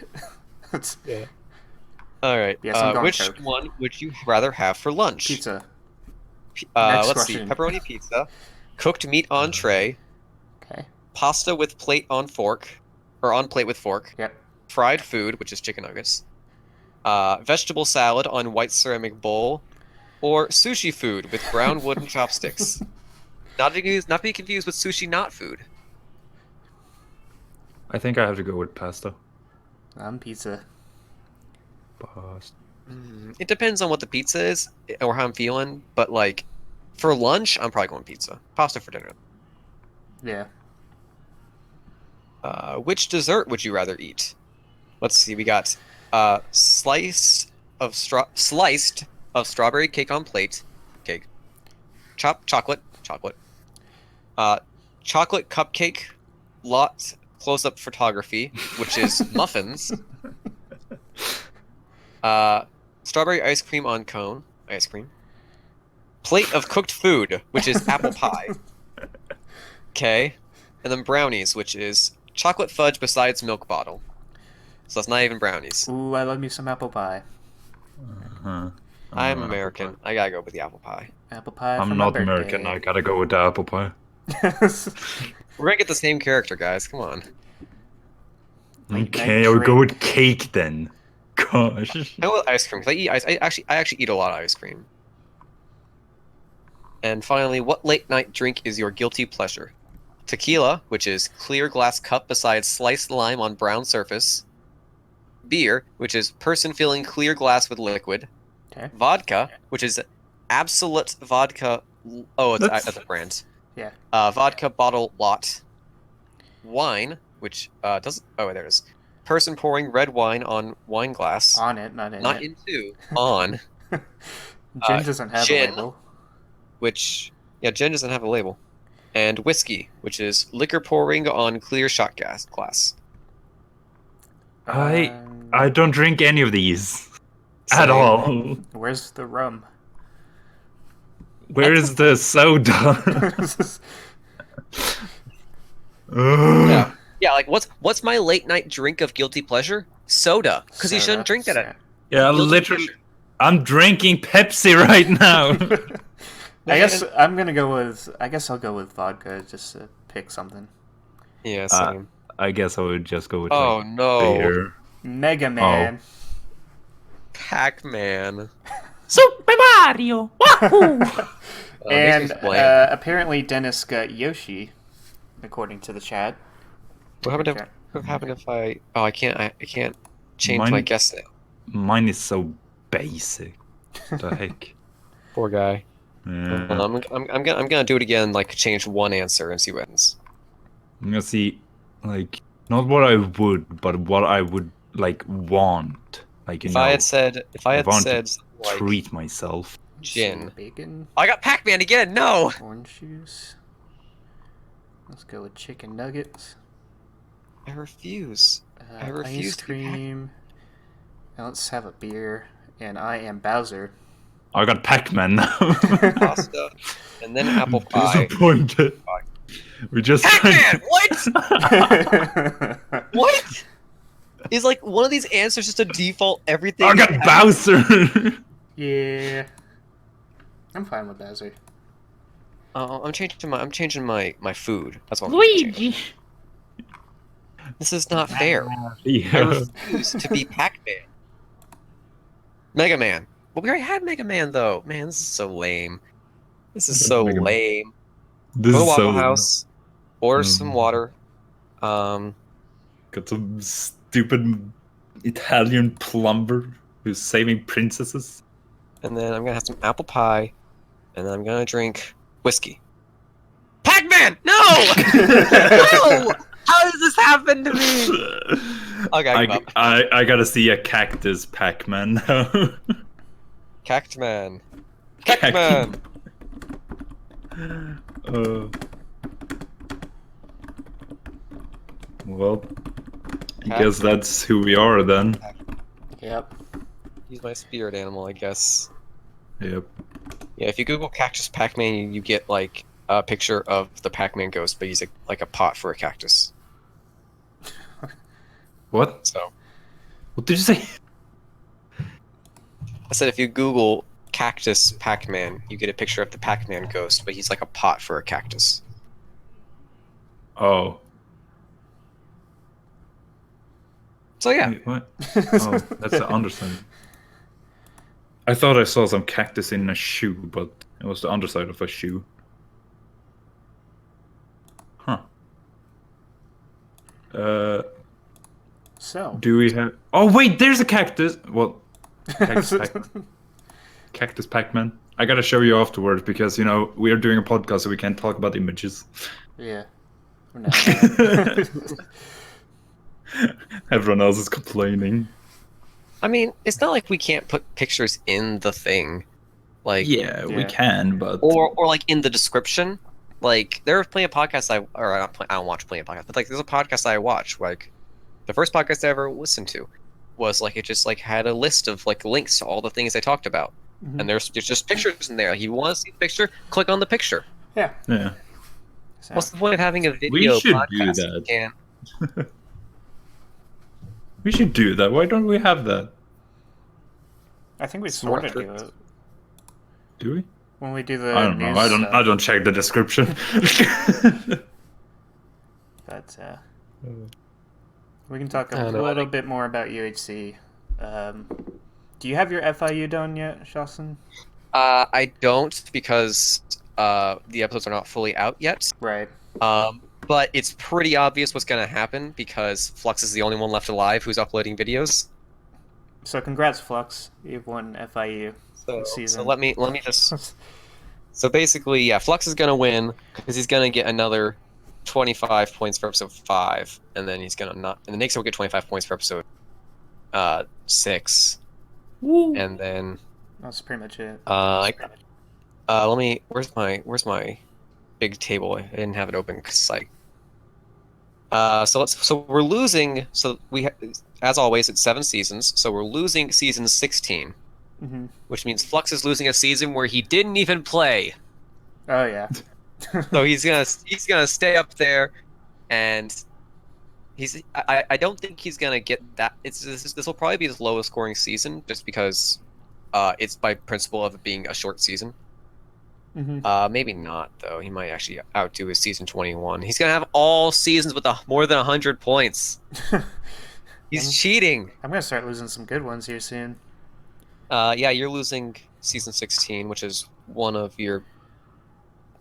Yeah. All right. Yes, I'm going which Coke. one would you rather have for lunch? Pizza. Next Let's see. question. Pepperoni pizza, cooked meat on tray, Okay. pasta with plate on fork, or on plate with fork, Yep. fried food, which is chicken nuggets, vegetable salad on white ceramic bowl, or sushi food with brown wooden chopsticks. Not to be confused with sushi not food. I think I have to go with pasta. I'm pizza. Pasta. It depends on what the pizza is or how I'm feeling, but like for lunch, I'm probably going pizza. Pasta for dinner. Yeah. Which dessert would you rather eat? Let's see. We got sliced of strawberry cake on plate, cake. Chocolate. Chocolate cupcake, lot close-up photography, which is muffins. Strawberry ice cream on cone, ice cream. Plate of cooked food, which is apple pie. Okay, and then brownies, which is chocolate fudge besides milk bottle. So that's not even brownies. Ooh, I love me some apple pie. Uh-huh. I'm apple American. pie. I gotta go with the apple pie. Apple pie. I'm for my not birthday. American. I gotta go with the apple pie. We're gonna get the same character, guys. Come on. Late Okay, night I'll go drink. with cake then. Gosh. I go with ice cream because I eat ice. I actually eat a lot of ice cream. And finally, what late night drink is your guilty pleasure? Tequila, which is clear glass cup beside sliced lime on brown surface. Beer, which is person filling clear glass with liquid. Okay. Vodka, which is Absolute vodka. Oh, That's- that's a brand. Yeah. Vodka bottle lot. Wine, which doesn't. Oh, there it is. Person pouring red wine on wine glass. On it, not in Not it. into. On. Gin doesn't have gin. a label. Which, yeah, gin doesn't have a label. And whiskey, which is liquor pouring on clear shot glass. I don't drink any of these at Same. all. Where's the rum? Where is the soda? Ugh. Yeah, yeah. Like, what's my late night drink of guilty pleasure? Soda, because you shouldn't drink that. Yeah, Guilty literally. pleasure. I'm drinking Pepsi right now. I guess I'm gonna go with. I guess I'll go with vodka just to pick something. Yeah, same. I guess I would just go with Oh like, no, beer. Mega Man. Pac-Man. Super Mario! Wahoo! And explain. apparently Dennis got Yoshi, according to the chat. What happened if I? Oh, I can't change my Mine- guess now. Mine is so basic. The heck. Poor guy. Yeah. I'm gonna do it again. Like change one answer and see what happens. I'm gonna see, like, not what I would, but what I would like want. Like, you If know, I had said want to something like treat myself. gin. Bacon, I got Pac-Man again. No. orange juice. Let's go with chicken nuggets. I refuse. I refuse Ice to be cream. Now let's have a beer. And I am Bowser. I got Pac-Man now. Pasta, and then apple pie. Disappointed. We just. Pac-Man. What? What? Is like one of these answers just a default everything? I got Bowser. Yeah. I'm fine with Bowser. Oh, I'm changing my food. That's what I'm changing. Luigi! This is not fair. I Yeah. refuse to be Pac-Man. Mega Man. Well, we already had Mega Man though. Man, this is so lame. This is so Mega Man. lame. This Go to is Waffle so. House. Order Mm. some water. Got some stupid Italian plumber who's saving princesses. And then I'm gonna have some apple pie. And then I'm gonna drink whiskey. Pac-Man! No! No! How does this happen to me? Okay, I give up. I gotta see a cactus Pac-Man now. Cactman. Cactman! Well, I guess that's who we are then. Yep. He's my spirit animal, I guess. Yep. Yeah, if you Google Cactus Pac-Man, you get like a picture of the Pac-Man ghost, but he's like a pot for a cactus. What? So What did you say? I said if you Google Cactus Pac-Man, you get a picture of the Pac-Man ghost, but he's like a pot for a cactus. Oh. So yeah, Wait, what? Oh, that's the underside. I thought I saw some cactus in a shoe, but it was the underside of a shoe. Huh. So, Do we have... Oh, wait, there's a cactus! Well, Cactus Pac-Man. I gotta show you afterwards because, you know, we are doing a podcast so we can't talk about images. yeah. No. Everyone else is complaining. I mean, it's not like we can't put pictures in the thing, like Yeah, we Yeah. can, but... or like in the description. Like there are plenty of podcasts I don't watch plenty of podcasts, but like there's a podcast I watch. Like the first podcast I ever listened to was like it just like had a list of like links to all the things I talked about, Mhm. and there's just pictures in there. Like, you want to see the picture? Click on the picture. Yeah. Yeah. So, What's the point of having a video should podcast? do that. You can't- We should do that. Why don't we have that? I think we Smart sort of do tricks. it Do we? when we do the I don't know. news I don't stuff. check the description. But we can talk I a don't know, I little think- bit more about UHC. Do you have your FIU done yet, Shawson? I don't because the episodes are not fully out yet. Right. But it's pretty obvious what's going to happen because Flux is the only one left alive who's uploading videos. So congrats, Flux. You've won FIU So, this season. so let me just. So basically, yeah, Flux is going to win because he's going to get another 25 points for episode 5, and then he's going to not. And the Knicks will get 25 points for episode 6, Woo. and then That's pretty much it. let me. Where's my big table? I didn't have it open because like. So we're losing. So as always, it's 7 seasons. So we're losing season 16, Hmm. which means Flux is losing a season where he didn't even play. Oh yeah. So he's gonna stay up there, and I don't think he's gonna get that. This will probably be his lowest scoring season, just because it's by principle of it being a short season. Hmm. Maybe not though. He might actually outdo his season 21. He's gonna have all seasons with more than 100 points. He's cheating. I'm gonna start losing some good ones here soon. Yeah, you're losing season 16, which is one of your.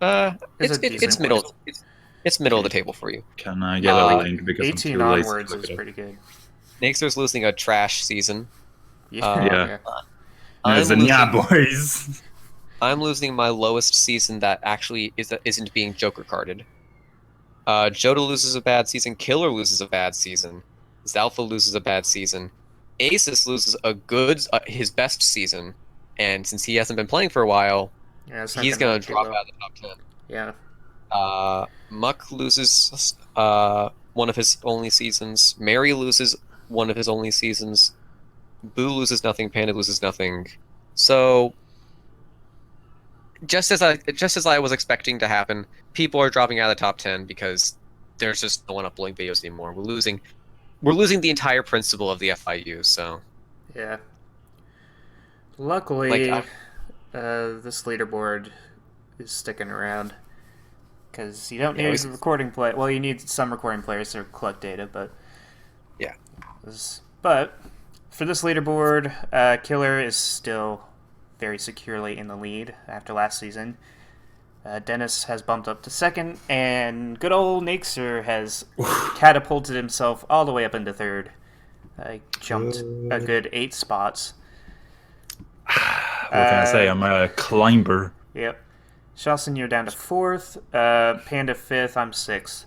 It's a It's decent middle. one. It's middle of the table for you. Can I get a link because 18 I'm too lazy to onwards look is it up. pretty good. Nixer's losing a trash season. Yeah. Yeah. I'm As in, losing- yeah, boys. I'm losing my lowest season that actually isn't being Joker carded. Joda loses a bad season. Killer loses a bad season. Zalpha loses a bad season. Asus loses his best season, and since he hasn't been playing for a while, Yeah, it's not he's gonna gonna do drop well. out of the top 10. Yeah. Muck loses one of his only seasons. Mary loses one of his only seasons. Boo loses nothing. Panda loses nothing. So, just as I was expecting to happen, people are dropping out of the top 10 because there's just no one uploading videos anymore. We're losing the entire principle of the FIU. So, Yeah. Luckily, Like, this leaderboard is sticking around because you don't Yeah, need we- recording play. Well, you need some recording players to collect data, but Yeah. But for this leaderboard, Killer is still very securely in the lead after last season. Dennis has bumped up to second, and good old Naxer has catapulted himself all the way up into third. Jumped a good 8 spots. What can I say? I'm a climber. Yep. Shawson, you're down to 4th. Panda 5th. I'm 6th.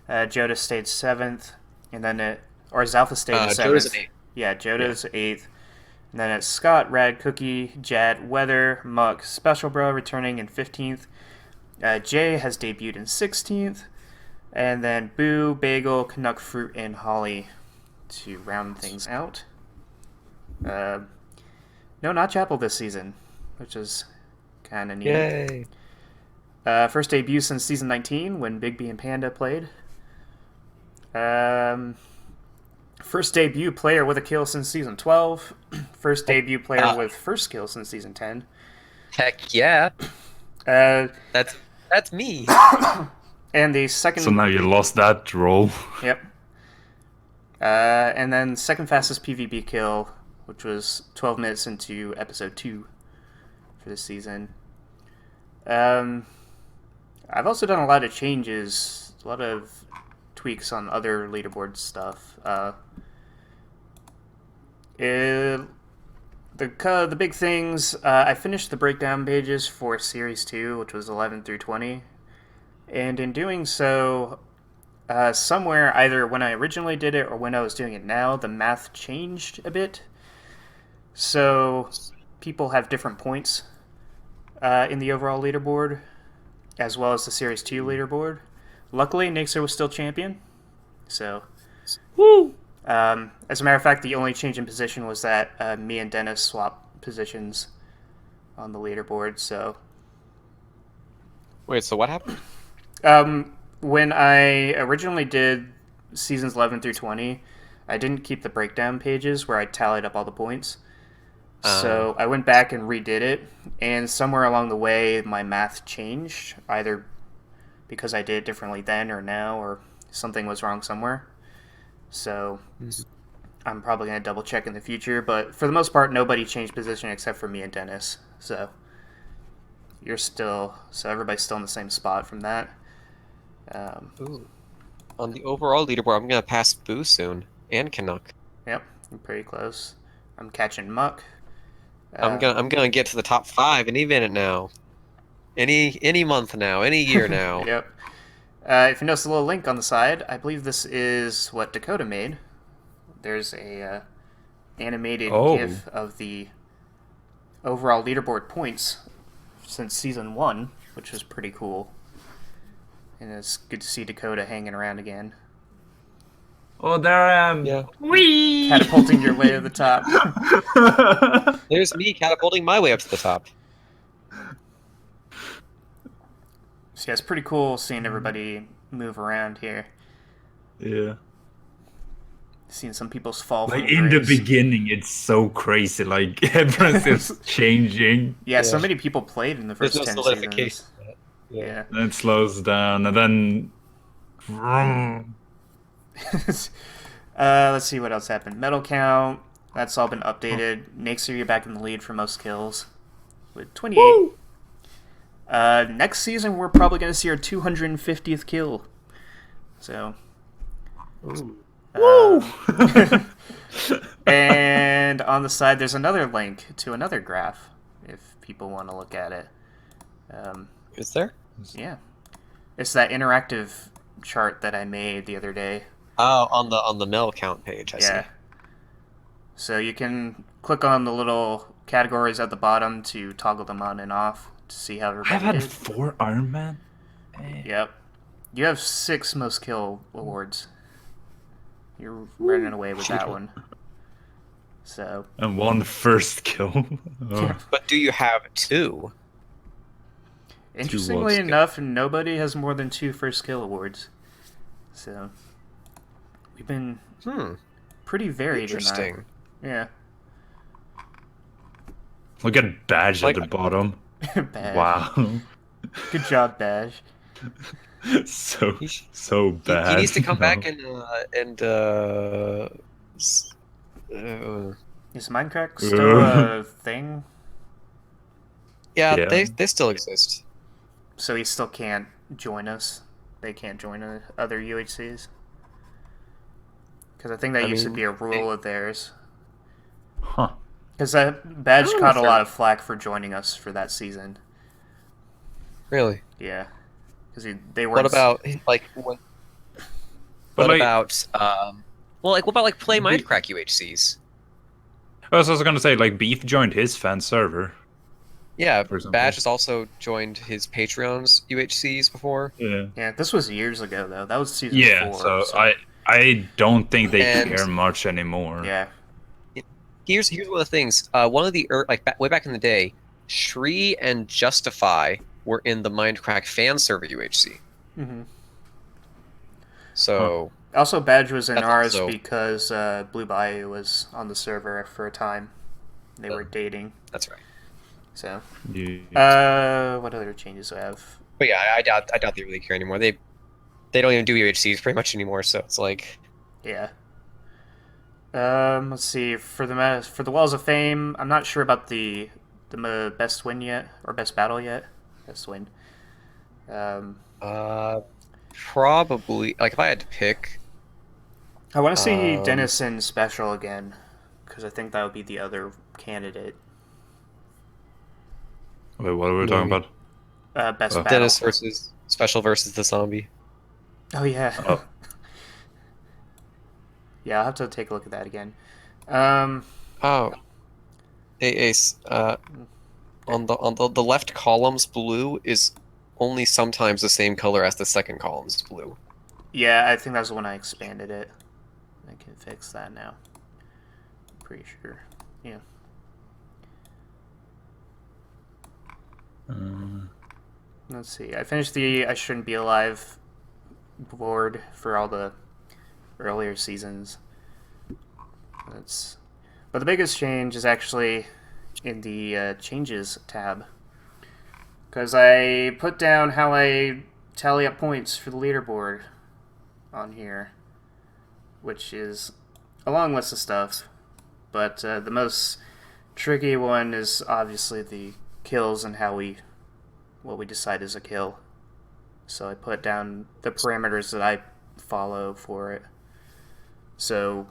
Joda stayed 7th, and then Zalpha stayed 7th. Joda's an 8. Yeah, Joda's 8th. And then it's Scott, Rad, Cookie, Jad, Weather, Muck, Special Bro returning in 15th. Jay has debuted in 16th. And then Boo, Bagel, Canuck Fruit, and Holly to round things out. No, not Chapel this season. which is kind of neat. Yay! First debut since season 19 when Big B and Panda played. First debut player with a kill since season 12. First debut player with first kill since season 10. Heck yeah! That's me. And the second. So now you lost that role. Yep. And then second fastest PvP kill, which was 12 minutes into episode 2 for this season. I've also done a lot of changes, a lot of tweaks on other leaderboard stuff. The big things, I finished the breakdown pages for Series 2, which was 11 through 20. And in doing so, somewhere, either when I originally did it or when I was doing it now, the math changed a bit. So people have different points in the overall leaderboard, as well as the Series 2 leaderboard. Luckily, Nixer was still champion. So, Woo! as a matter of fact, the only change in position was that me and Dennis swapped positions on the leaderboard. So, Wait, so what happened? when I originally did seasons 11 through 20, I didn't keep the breakdown pages where I tallied up all the points. So I went back and redid it, and somewhere along the way, my math changed, either because I did it differently then or now, or something was wrong somewhere. So I'm probably going to double check in the future, but for the most part, nobody changed position except for me and Dennis. So everybody's still in the same spot from that. Ooh. On the overall leaderboard, I'm gonna pass Boo soon and Canuck. Yep, I'm pretty close. I'm catching Muck. I'm gonna get to the top 5 any minute now. Any month now, any year now. Yep. If you notice the little link on the side, I believe this is what Dakota made. There's a animated GIF of the overall leaderboard points since season 1, which was pretty cool. And it's good to see Dakota hanging around again. Oh, there I am. Yeah. Wee! Catapulting your way to the top. There's me catapulting my way up to the top. So yeah, it's pretty cool seeing everybody move around here. Yeah. Seeing some people's fall Like from in the grace. beginning, it's so crazy. Like everyone's just changing. Yeah, so many people played in the There's first no 10 solidification. seasons. Yeah. Then it slows down, and then. Let's see what else happened. Medal count, that's all been updated. Nixer, you're back in the lead for most kills with 28. Woo! Next season, we're probably going to see our 250th kill. So. Ooh. Woo! And on the side, there's another link to another graph if people want to look at it. Is there? Yeah. It's that interactive chart that I made the other day. Oh, on the mill count page, I Yeah. see. So you can click on the little categories at the bottom to toggle them on and off to see how everybody I've had did. 4 Iron Man. Yep. You have 6 most kill awards. You're running away with that one. So. And 1 first kill. Oh. But do you have 2? Interestingly kill. enough, nobody has more than 2 first kill awards. So. We've been pretty varied in Interesting. that. Yeah. Look at Badge Like- at the bottom. Badge. Wow. Good job, Badge. so He bad. he needs to come back and Is Minecraft still a thing? yeah, Yeah. they still exist. So he still can't join us? They can't join other UHCs? Because I think that used to mean, be a rule of theirs. Huh. Because Badge don't know caught if a lot of flack for joining us for that season. Really? Yeah. Because they weren't... What about like what? But What like- about well, like what about like play Minecraft UHCs? I was also gonna say, like, Beef joined his fan server. Yeah, For example. Badge has also joined his Patreon's UHCs before. Yeah. Yeah, this was years ago, though. That was season Yeah. 4. So I don't think they And- care much anymore. Yeah. Here's one of the things. One of the way back in the day, Shri and Justify were in the Mindcrack fan server UHC. Mm-hmm. So Also, Badge was in That's ours also- because Blue Bayou was on the server for a time. They were dating. that's right. So, Yeah. what other changes do I have? But yeah, I doubt they really care anymore. They don't even do UHCs pretty much anymore. So it's like, Yeah. Let's see. For the Walls of Fame, I'm not sure about the best win yet or best battle yet. Best win. probably like if I had to pick, I want to see Dennison special again because I think that would be the other candidate. Wait, what are we talking Maybe. about? Best battle. Dennis versus Special versus the zombie. Oh yeah. Oh. Yeah, I'll have to take a look at that again. Oh, Ace. On the left column's blue is only sometimes the same color as the second column's blue. Yeah, I think that's when I expanded it. I can fix that now. Pretty sure. Yeah. Let's see. I finished the I Shouldn't Be Alive board for all the earlier seasons. But the biggest change is actually in the changes tab. Because I put down how I tally up points for the leaderboard on here, which is a long list of stuff. But the most tricky one is obviously the kills and what we decide is a kill. So I put down the parameters that I follow for it. So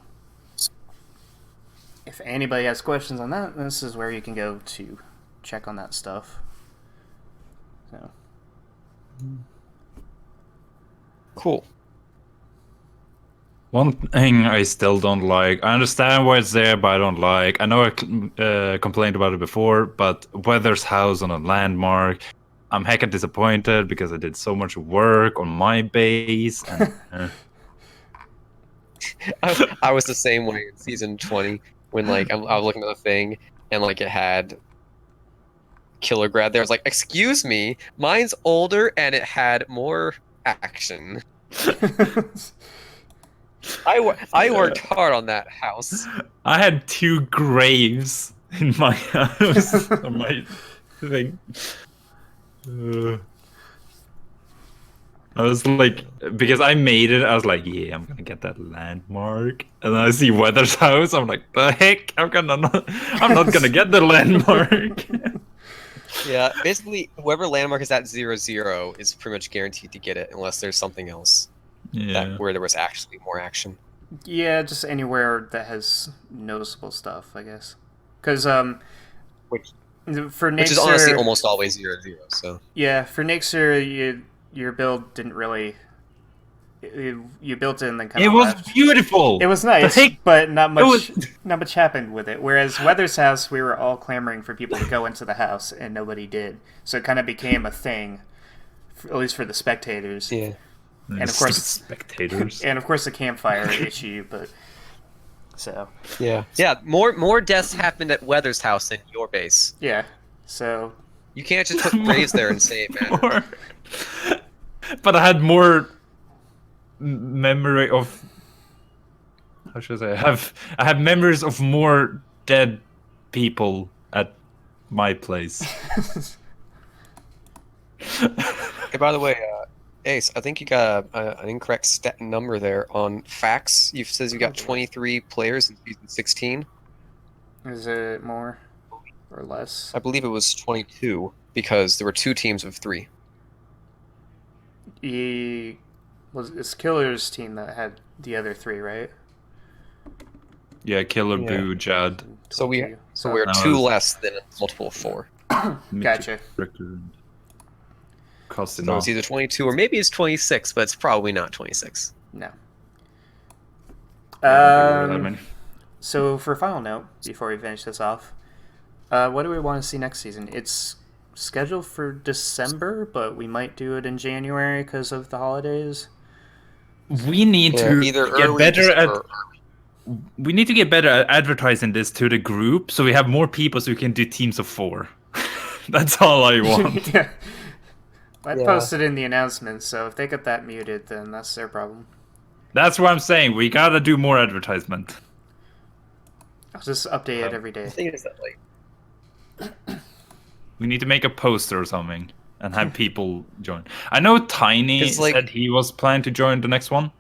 if anybody has questions on that, this is where you can go to check on that stuff. So. Cool. One thing I still don't like. I understand why it's there, but I don't like. I know I complained about it before, but Weather's house on a landmark. I'm heckin' disappointed because I did so much work on my base. And, I was the same way in season 20 when like I was looking at the thing and like it had Killer Grad there. I was like, excuse me, mine's older and it had more action. I worked hard on that house. I had 2 graves in my house on my thing. I was like, because I made it, I was like, yeah, I'm gonna get that landmark. And then I see Weather's house, I'm like, the heck, I'm not gonna get the landmark. Yeah, basically, whoever landmark is at 0-0 is pretty much guaranteed to get it unless there's something else where there was actually more action. Yeah, just anywhere that has noticeable stuff, I guess. Because Which for Nixer, is honestly almost always 0-0. So yeah, for Nixer, your build didn't really. You built it and then kind It of was left. beautiful. It was nice, The heck? but not much. was- Not much happened with it. Whereas Weather's house, we were all clamoring for people to go into the house, and nobody did. So it kind of became a thing, at least for the spectators. yeah. And of course, spectators. and of course the campfire issue. But so Yeah, more deaths happened at Weather's house than your base. yeah, so You can't just put graves there and say it mattered. More. But I had more memory of. How should I say? I have memories of more dead people at my place. Hey, by the way, Ace, I think you got an incorrect stat number there on facts. You says you got 23 players in season 16. is it more or less? I believe it was 22 because there were 2 teams of 3. It's Killer's team that had the other 3, right? Yeah, Killer, Yeah. Boo, Judd. So we 22. we're No, 2 it's- less than a multiple of 4. Gotcha. Costing So it's either 22 or maybe it's 26, but it's probably not 26. No. that many. So for a final note, before we finish this off, what do we want to see next season? It's scheduled for December, but we might do it in January because of the holidays. We need to either get early better at. or We need to get better at advertising this to the group, so we have more people, so we can do teams of 4. That's all I want. Yeah. I Yeah. posted in the announcement, so if they get that muted, then that's their problem. That's what I'm saying. We gotta do more advertisement. I'll just update it every The day. thing is that We need to make a poster or something and have people join. I know Tiny 'Cause, like- said he was planning to join the next one,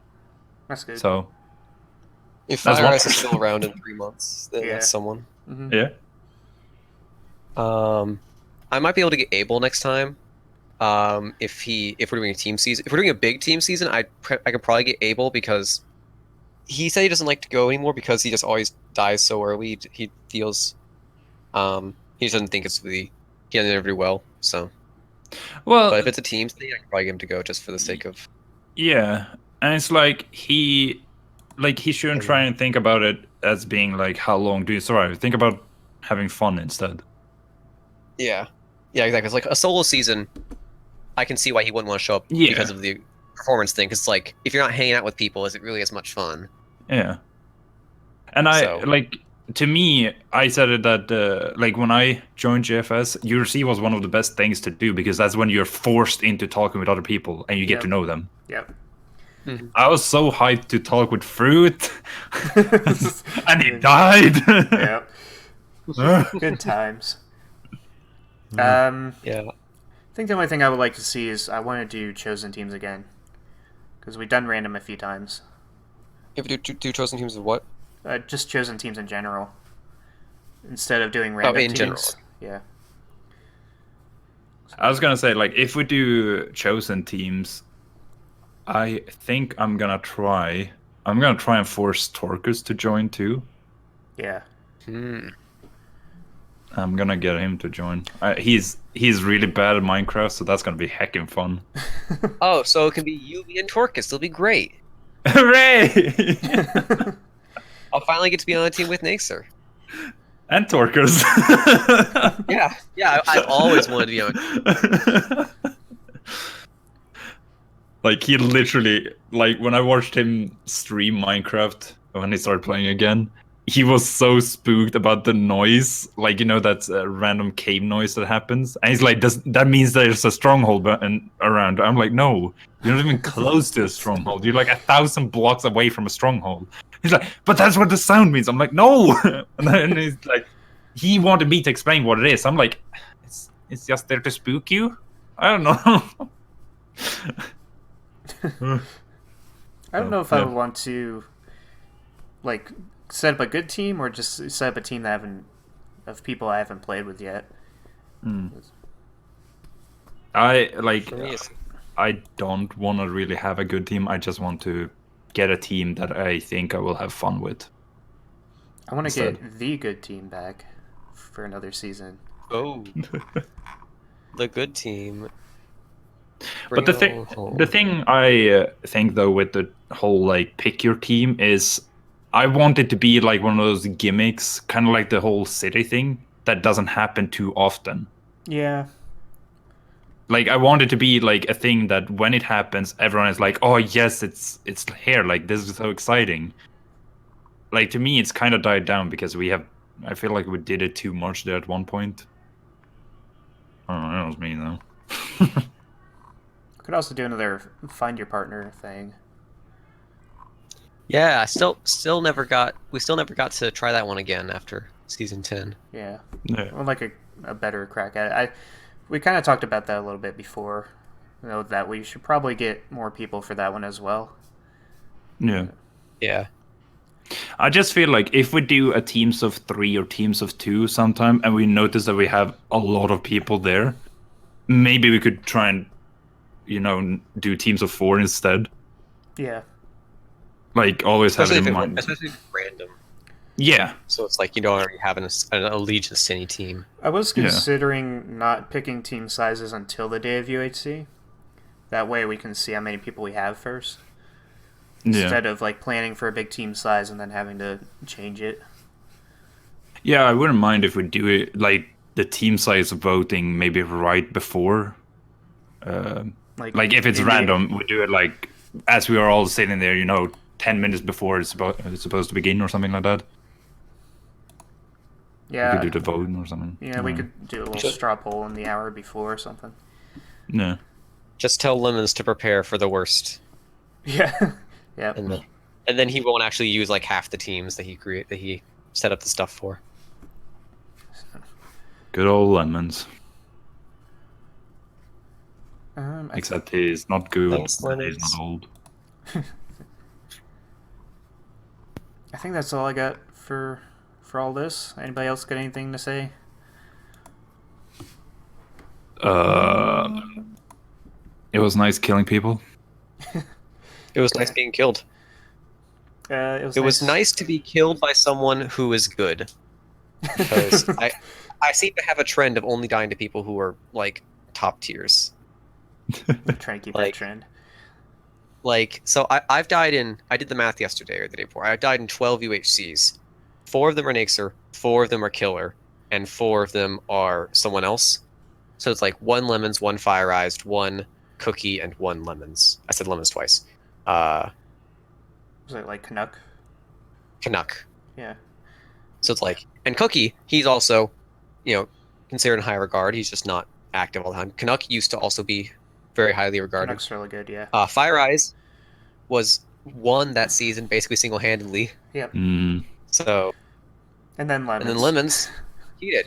That's good. so if That's Fire one Ice is person. still around in 3 months, then Yeah. that's someone. Mhm. yeah. I might be able to get Abel next time. If we're doing a team season, if we're doing a big team season, I could probably get Abel because he said he doesn't like to go anymore because he just always dies so early. He feels, he just doesn't think he doesn't ever do well. So, Well, but if it's a team thing, I could probably get him to go just for the sake of. yeah, and it's like he shouldn't try and think about it as being like how long do you survive. Think about having fun instead. Yeah, exactly. It's like a solo season. I can see why he wouldn't want to show up Yeah. because of the performance thing. Because like, if you're not hanging out with people, is it really as much fun? Yeah, and So- to me, I said it that like when I joined JFS, UHC was one of the best things to do because that's when you're forced into talking with other people and you get Yep. to know them. Yep. I was so hyped to talk with Fruit, and he died. Yep. Good times. Yeah. I think the only thing I would like to see is I want to do chosen teams again, because we've done random a few times. If you do chosen teams of what? Just chosen teams in general, instead of doing random in teams. general. Yeah. I was gonna say, like, if we do chosen teams, I think I'm gonna try and force Torcus to join too. Yeah. I'm gonna get him to join. He's really bad at Minecraft, so that's gonna be heckin' fun. Oh, so it can be you, me, and Torcus. It'll be great. Hooray! I'll finally get to be on a team with Nacer. And Torcus. Yeah. I've always wanted to be on. Like, he literally, like, when I watched him stream Minecraft when he started playing again, he was so spooked about the noise, like, you know, that random cave noise that happens, and he's like, that means there's a stronghold around. I'm like, no, you're not even close to a stronghold. You're like 1,000 blocks away from a stronghold. He's like, but that's what the sound means. I'm like, no. And then he's like, he wanted me to explain what it is. I'm like, it's just there to spook you. I don't know. I don't know if I Yeah. would want to, like, set up a good team or just set up a team of people I haven't played with yet. I like. For me, it's- I don't want to really have a good team. I just want to get a team that I think I will have fun with. I want to Instead. get the good team back for another season. Oh, the good team. But the thing I think though with the whole like pick your team is, I want it to be like one of those gimmicks, kind of like the whole city thing that doesn't happen too often. Yeah. Like, I want it to be like a thing that when it happens, everyone is like, "Oh yes, it's here! Like, this is so exciting." Like, to me, it's kind of died down because I feel like we did it too much there at one point. I don't know. That was me though. Could also do another find your partner thing. Yeah, still never got. We still never got to try that one again after season 10. Yeah. Yeah. I would like a better crack at it. We kind of talked about that a little bit before. You know, that we should probably get more people for that one as well. Yeah. Yeah. I just feel like if we do a teams of 3 or teams of 2 sometime, and we notice that we have a lot of people there, maybe we could try and, you know, do teams of 4 instead. Yeah. Like, always have Especially it if in it's mind. especially if it's random. Yeah. So it's like you don't already have an allegiance to any team. I was Yeah. considering not picking team sizes until the day of UHC. That way we can see how many people we have first. Yeah. Instead of like planning for a big team size and then having to change it. Yeah, I wouldn't mind if we do it like the team size voting maybe right before. Like if it's in the- random, we do it like as we are all sitting there, you know, 10 minutes before it's supposed to begin or something like that. Yeah. We could do the vote or something. Yeah, we could do a little straw poll in the hour before or something. Yeah. Just tell Lemons to prepare for the worst, Yeah. Yeah. and then he won't actually use like half the teams that he set up the stuff for. Good old Lemons. I Except he's not good. Thanks, And he's Lemons. not old. think that's all I got for all this. Anybody else got anything to say? It was nice killing people. It was nice being killed. It was nice to be killed by someone who is good. Because I seem to have a trend of only dying to people who are like top tiers. Trying to keep that like- trend. Like, so I've died in, I did the math yesterday or the day before. I've died in 12 UHCs. 4 of them are Naxer, 4 of them are Killer, and 4 of them are someone else. So it's like 1 Lemons, 1 Fireized, 1 Cookie, and 1 Lemons. I said Lemons twice. Was it like Canuck? Canuck. Yeah. So it's like, and Cookie, he's also, considered in high regard. He's just not active all the time. Canuck used to also be very highly regarded. Canuck's really good, yeah. Fire Eyes was won that season basically single-handedly. Yep. So, And then Lemons. and then Lemons, he did.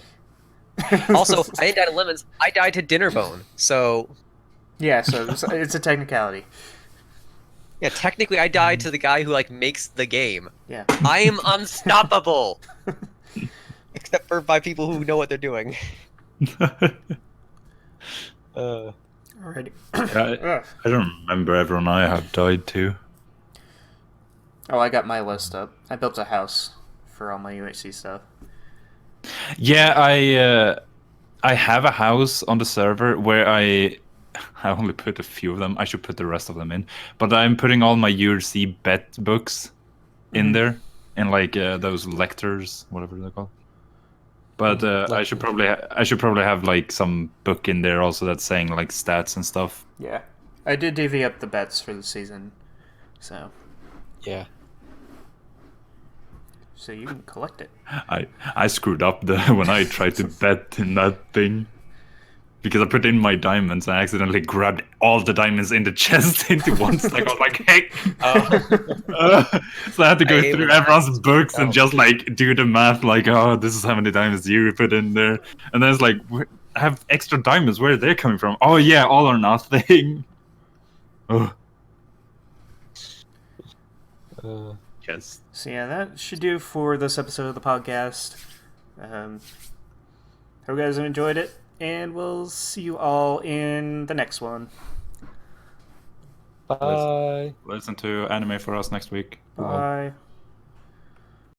Also, I didn't die to Lemons. I died to Dinnerbone. So, Yeah, so it's a technicality. yeah, technically, I died to the guy who like makes the game. Yeah. I am unstoppable, except for by people who know what they're doing. Alrighty. I don't remember everyone I have died to. Oh, I got my list up. I built a house for all my UHC stuff. Yeah, I have a house on the server where I only put a few of them. I should put the rest of them in, but I'm putting all my UHC bet books in there, in like those lectors, whatever they're called. But I should probably have like some book in there also that's saying like stats and stuff. Yeah. I did divvy up the bets for the season, so Yeah. you can collect it. I screwed up when I tried to bet in that thing. Because I put in my diamonds and I accidentally grabbed all the diamonds in the chest into one stack. I was like, heck! So I had to go through everyone's books and just like do the math, like, oh, this is how many diamonds you put in there. And then it's like, I have extra diamonds, where are they coming from? Oh yeah, all or nothing. Oh. Yes. So yeah, that should do for this episode of the podcast. Hope you guys have enjoyed it, and we'll see you all in the next one. Bye. Listen to anime for us next week. Bye.